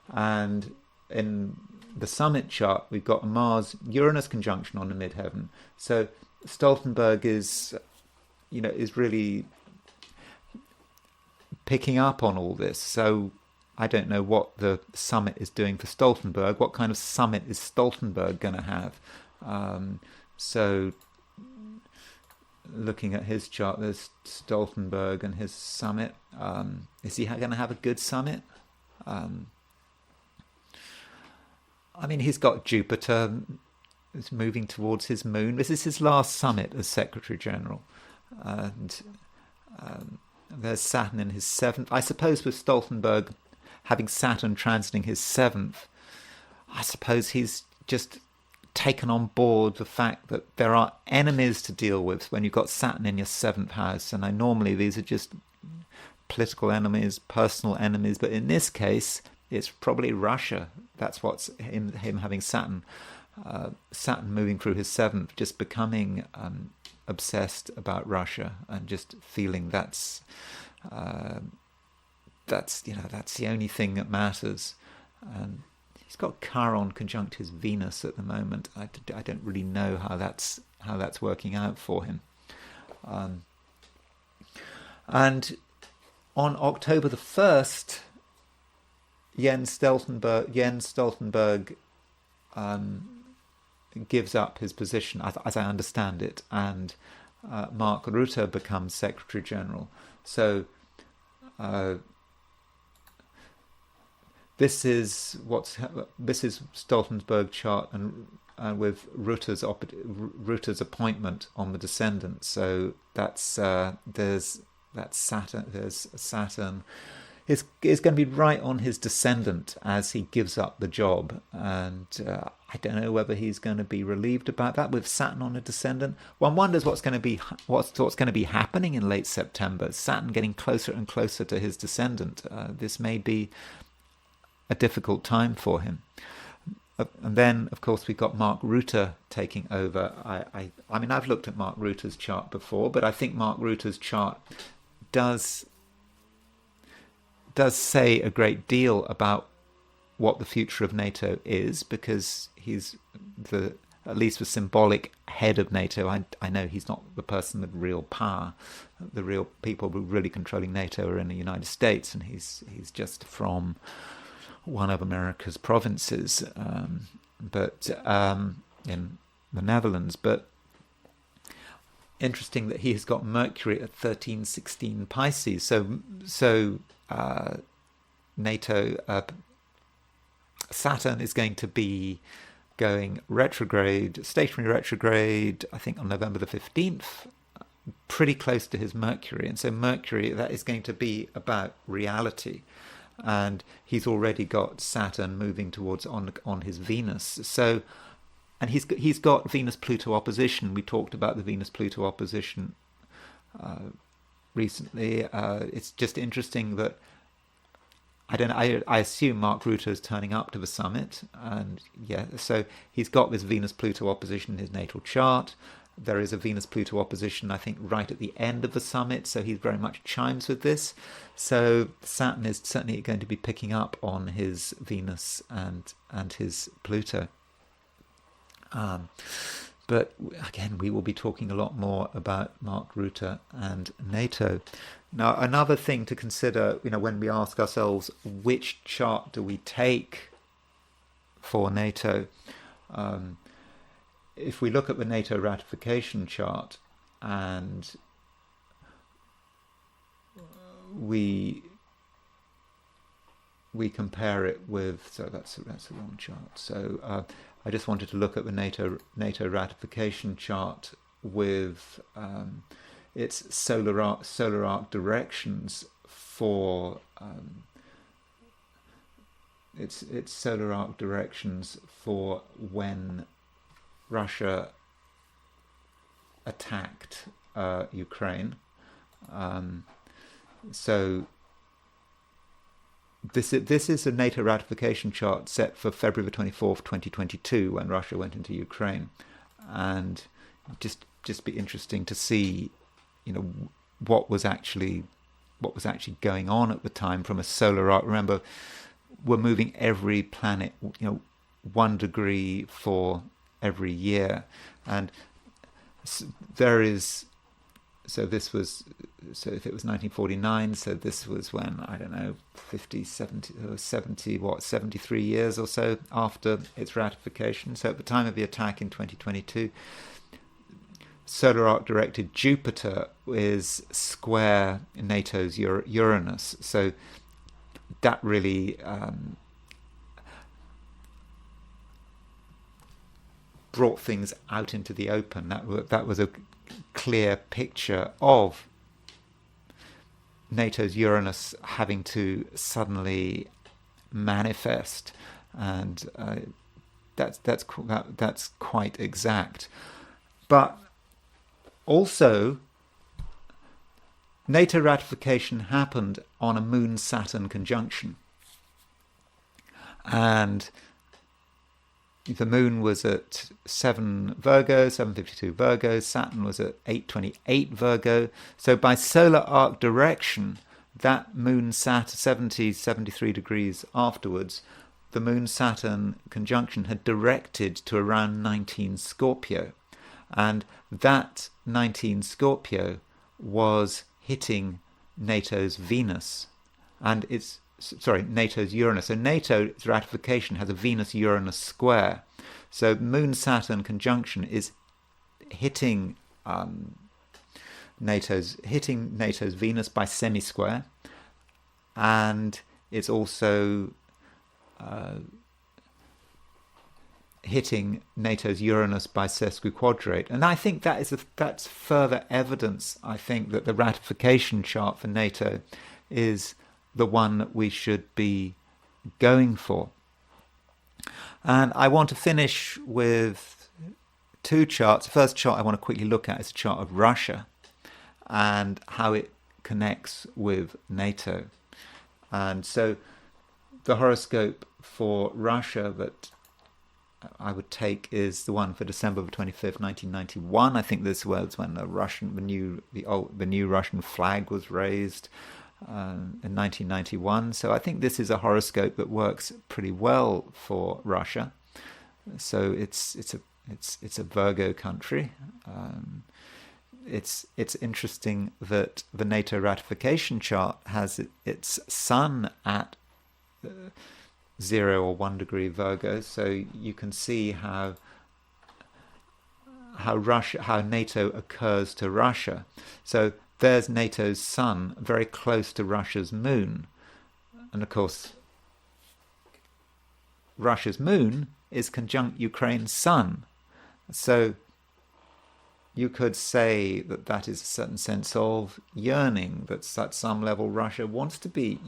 and in the summit chart, we've got a Mars-Uranus conjunction on the midheaven. So Stoltenberg is really picking up on all this. So I don't know what the summit is doing for Stoltenberg. What kind of summit is Stoltenberg going to have? So looking at his chart, there's Stoltenberg and his summit. Is he going to have a good summit? He's got Jupiter is moving towards his moon. This is his last summit as Secretary General. And there's Saturn in his 7th. I suppose with Stoltenberg having Saturn transiting his 7th, I suppose he's just taken on board the fact that there are enemies to deal with when you've got Saturn in your 7th house. And normally these are just political enemies, personal enemies. But in this case, it's probably Russia. That's what's him having Saturn moving through his 7th, just becoming obsessed about Russia and just feeling that's the only thing that matters. And he's got Chiron conjunct his Venus at the moment. I don't really know how that's working out for him. And on October the 1st, Jens Stoltenberg gives up his position, as I understand it, and Mark Rutte becomes Secretary General. So this is Stoltenberg chart, and with Rutte's appointment on the descendant. So there's Saturn. There's Saturn. Is going to be right on his descendant as he gives up the job, and I don't know whether he's going to be relieved about that with Saturn on a descendant. One wonders what's going to be happening in late September. Saturn getting closer and closer to his descendant. This may be a difficult time for him. And then, of course, we've got Mark Rutte taking over. I've looked at Mark Rutte's chart before, but I think Mark Rutte's chart does say a great deal about what the future of NATO is, because he's at least the symbolic head of NATO. I know he's not the person with real power. The real people who are really controlling NATO are in the United States, and he's just from one of America's provinces, but in the Netherlands. But interesting that he has got Mercury at 1316 Pisces. So NATO, Saturn is going to be going retrograde, stationary retrograde, I think on November the 15th, pretty close to his Mercury. And so Mercury, that is going to be about reality. And he's already got Saturn moving towards on his Venus. So, and he's got Venus-Pluto opposition. We talked about the Venus-Pluto opposition recently. It's just interesting that I assume Mark Rutte is turning up to the summit, and so he's got this Venus-Pluto opposition in his natal chart. There is a Venus-Pluto opposition, I think, right at the end of the summit, so he very much chimes with this. So Saturn is certainly going to be picking up on his Venus and his Pluto. But again, we will be talking a lot more about Mark Rutte and NATO. Now, another thing to consider, when we ask ourselves, which chart do we take for NATO? If we look at the NATO ratification chart and we compare it with, so that's the wrong chart. So I just wanted to look at the NATO ratification chart with its solar arc directions for its solar arc directions for when Russia attacked Ukraine. So this is a NATO ratification chart set for February the 24th, 2022, when Russia went into Ukraine, and just be interesting to see, what was actually going on at the time from a solar arc. Remember, we're moving every planet, 1 degree for every year, and there is. So if it was 1949, so this was when, I don't know, 50, 73 years or so after its ratification. So at the time of the attack in 2022, solar arc directed Jupiter is square NATO's Uranus. So that really brought things out into the open. That was a clear picture of NATO's Uranus having to suddenly manifest, and that's quite exact. But also, NATO ratification happened on a Moon-Saturn conjunction, and the Moon was at 7 Virgo, 752 Virgo. Saturn was at 828 Virgo. So by solar arc direction, that Moon-Saturn, 73 degrees afterwards, the Moon-Saturn conjunction had directed to around 19 Scorpio. And that 19 Scorpio was hitting NATO's Venus. And NATO's Uranus. So NATO's ratification has a Venus-Uranus square. So Moon-Saturn conjunction is hitting NATO's Venus by semi-square, and it's also hitting NATO's Uranus by sesquiquadrate. And I think that's further evidence, I think, that the ratification chart for NATO is the one that we should be going for. And I want to finish with two charts. The first chart I want to quickly look at is a chart of Russia and how it connects with NATO. And so the horoscope for Russia that I would take is the one for December 25th, 1991. I think this was when the new Russian flag was raised in 1991. So I think this is a horoscope that works pretty well for Russia. So it's a Virgo country. It's interesting that the NATO ratification chart has its sun at 0 or 1 degree Virgo. So you can see how NATO occurs to Russia. So there's NATO's sun very close to Russia's moon. And of course, Russia's moon is conjunct Ukraine's sun. So you could say that is a certain sense of yearning, that at some level Russia wants to be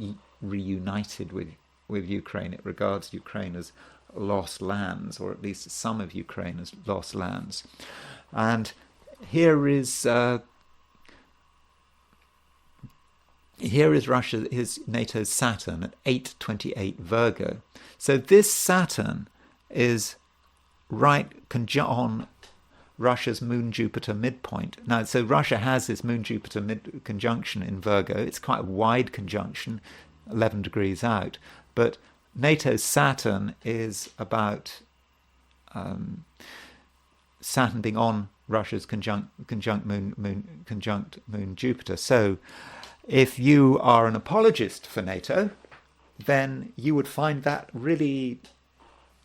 reunited with Ukraine. It regards Ukraine as lost lands, or at least some of Ukraine as lost lands. And here is Russia, is NATO's Saturn at 828 Virgo. So this Saturn is right on Russia's Moon-Jupiter midpoint. Now, so Russia has this Moon-Jupiter conjunction in Virgo. It's quite a wide conjunction, 11 degrees out. But NATO's Saturn is about Saturn being on Russia's conjunct Moon-Jupiter. So if you are an apologist for NATO, then you would find that really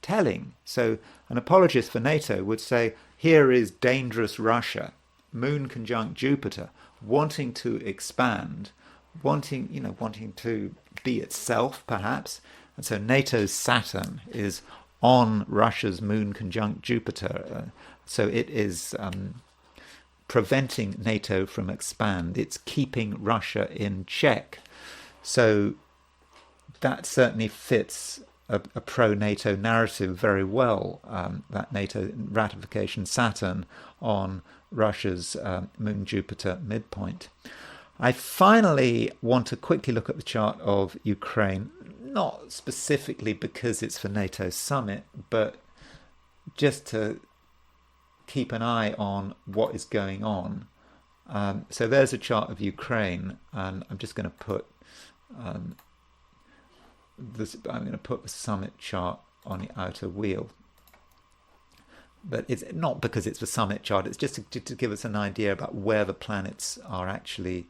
telling. So an apologist for NATO would say, here is dangerous Russia, Moon conjunct Jupiter, wanting to expand, wanting to be itself, perhaps. And so NATO's Saturn is on Russia's Moon conjunct Jupiter. So it is preventing NATO from expand. It's keeping Russia in check. So that certainly fits a pro-NATO narrative very well, that NATO ratification Saturn on Russia's Moon-Jupiter midpoint. I finally want to quickly look at the chart of Ukraine, not specifically because it's for NATO Summit, but just to keep an eye on what is going on. So there's a chart of Ukraine, and I'm just going to put the summit chart on the outer wheel. But it's not because it's the summit chart, it's just to give us an idea about where the planets are actually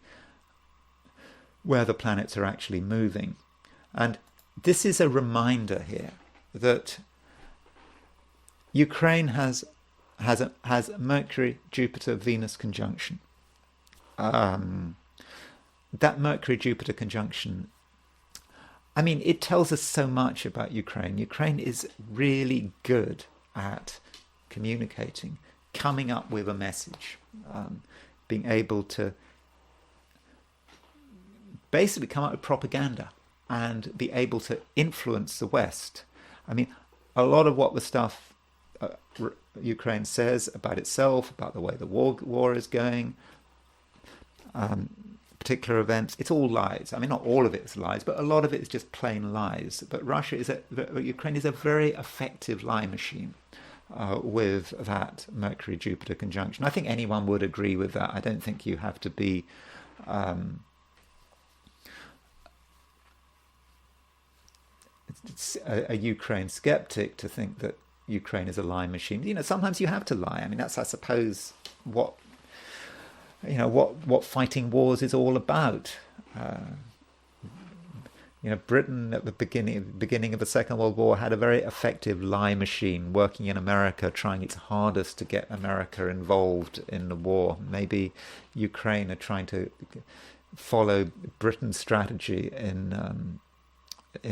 moving. And this is a reminder here that Ukraine has Mercury, Jupiter, Venus conjunction. That Mercury, Jupiter conjunction, I mean, it tells us so much about Ukraine. Ukraine is really good at communicating, coming up with a message, being able to basically come up with propaganda and be able to influence the West. I mean, a lot of what the stuff Ukraine says about itself, about the way the war is going, particular events, it's all lies. I mean, not all of it is lies, but a lot of it is just plain lies. But Ukraine is a very effective lie machine with that Mercury-Jupiter conjunction. I think anyone would agree with that. I don't think you have to be a Ukraine skeptic to think that Ukraine is a lie machine. You know, sometimes you have to lie. I mean, that's, I suppose, what fighting wars is all about. Britain at the beginning of the Second World War had a very effective lie machine working in America, trying its hardest to get America involved in the war. Maybe Ukraine are trying to follow Britain's strategy in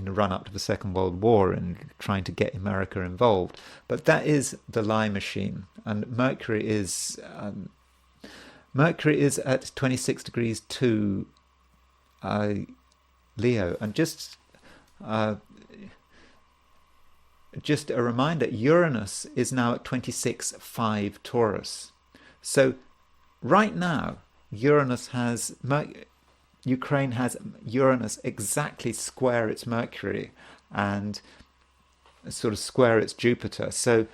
the run-up to the Second World War and trying to get America involved. But that is the lie machine. And Mercury is at 26 degrees to Leo. And just a reminder, Uranus is now at 26.5 Taurus. So right now, Ukraine has Uranus exactly square its Mercury and sort of square its Jupiter. So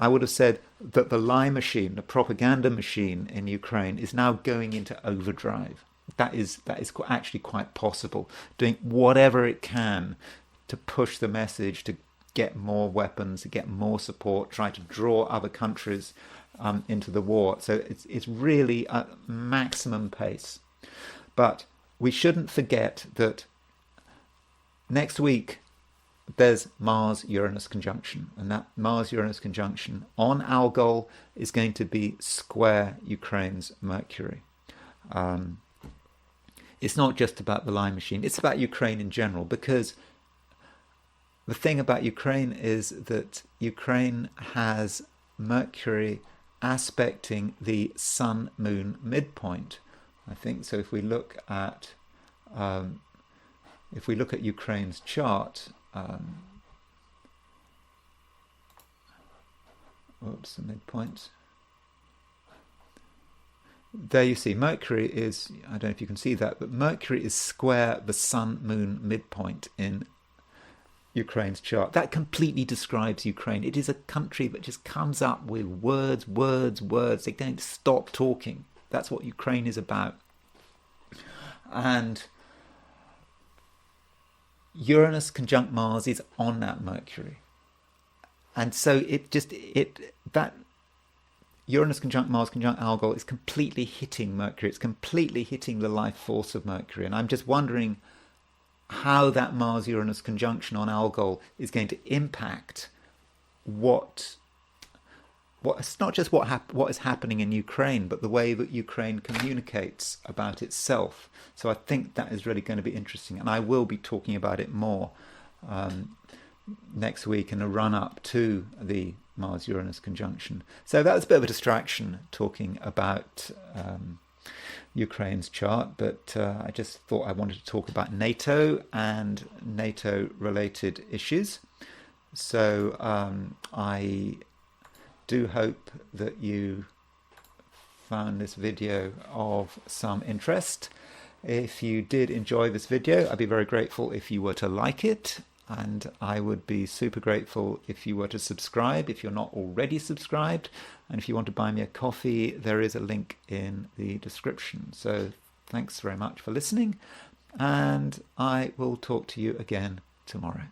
I would have said that the lie machine, the propaganda machine in Ukraine is now going into overdrive. That is actually quite possible, doing whatever it can to push the message, to get more weapons, to get more support, try to draw other countries into the war. So it's really at maximum pace. But we shouldn't forget that next week there's Mars-Uranus conjunction, and that Mars-Uranus conjunction on Algol is going to be square Ukraine's Mercury. It's not just about the lie machine, it's about Ukraine in general, because the thing about Ukraine is that Ukraine has Mercury aspecting the Sun-Moon midpoint. I think so. If we look at Ukraine's chart, the midpoint. There you see Mercury is, I don't know if you can see that, but Mercury is square the Sun-Moon midpoint in Ukraine's chart. That completely describes Ukraine. It is a country that just comes up with words. They don't stop talking. That's what Ukraine is about. And Uranus conjunct Mars is on that Mercury. And so that Uranus conjunct Mars conjunct Algol is completely hitting Mercury. It's completely hitting the life force of Mercury. And I'm just wondering how that Mars-Uranus conjunction on Algol is going to impact what it's not just what is happening in Ukraine, but the way that Ukraine communicates about itself. So I think that is really going to be interesting, and I will be talking about it more next week in the run-up to the Mars-Uranus conjunction. So that was a bit of a distraction talking about Ukraine's chart, but I just thought I wanted to talk about NATO and NATO-related issues. So I do hope that you found this video of some interest. If you did enjoy this video, I'd be very grateful if you were to like it, and I would be super grateful if you were to subscribe if you're not already subscribed. And if you want to buy me a coffee, there is a link in the description. So thanks very much for listening, and I will talk to you again tomorrow.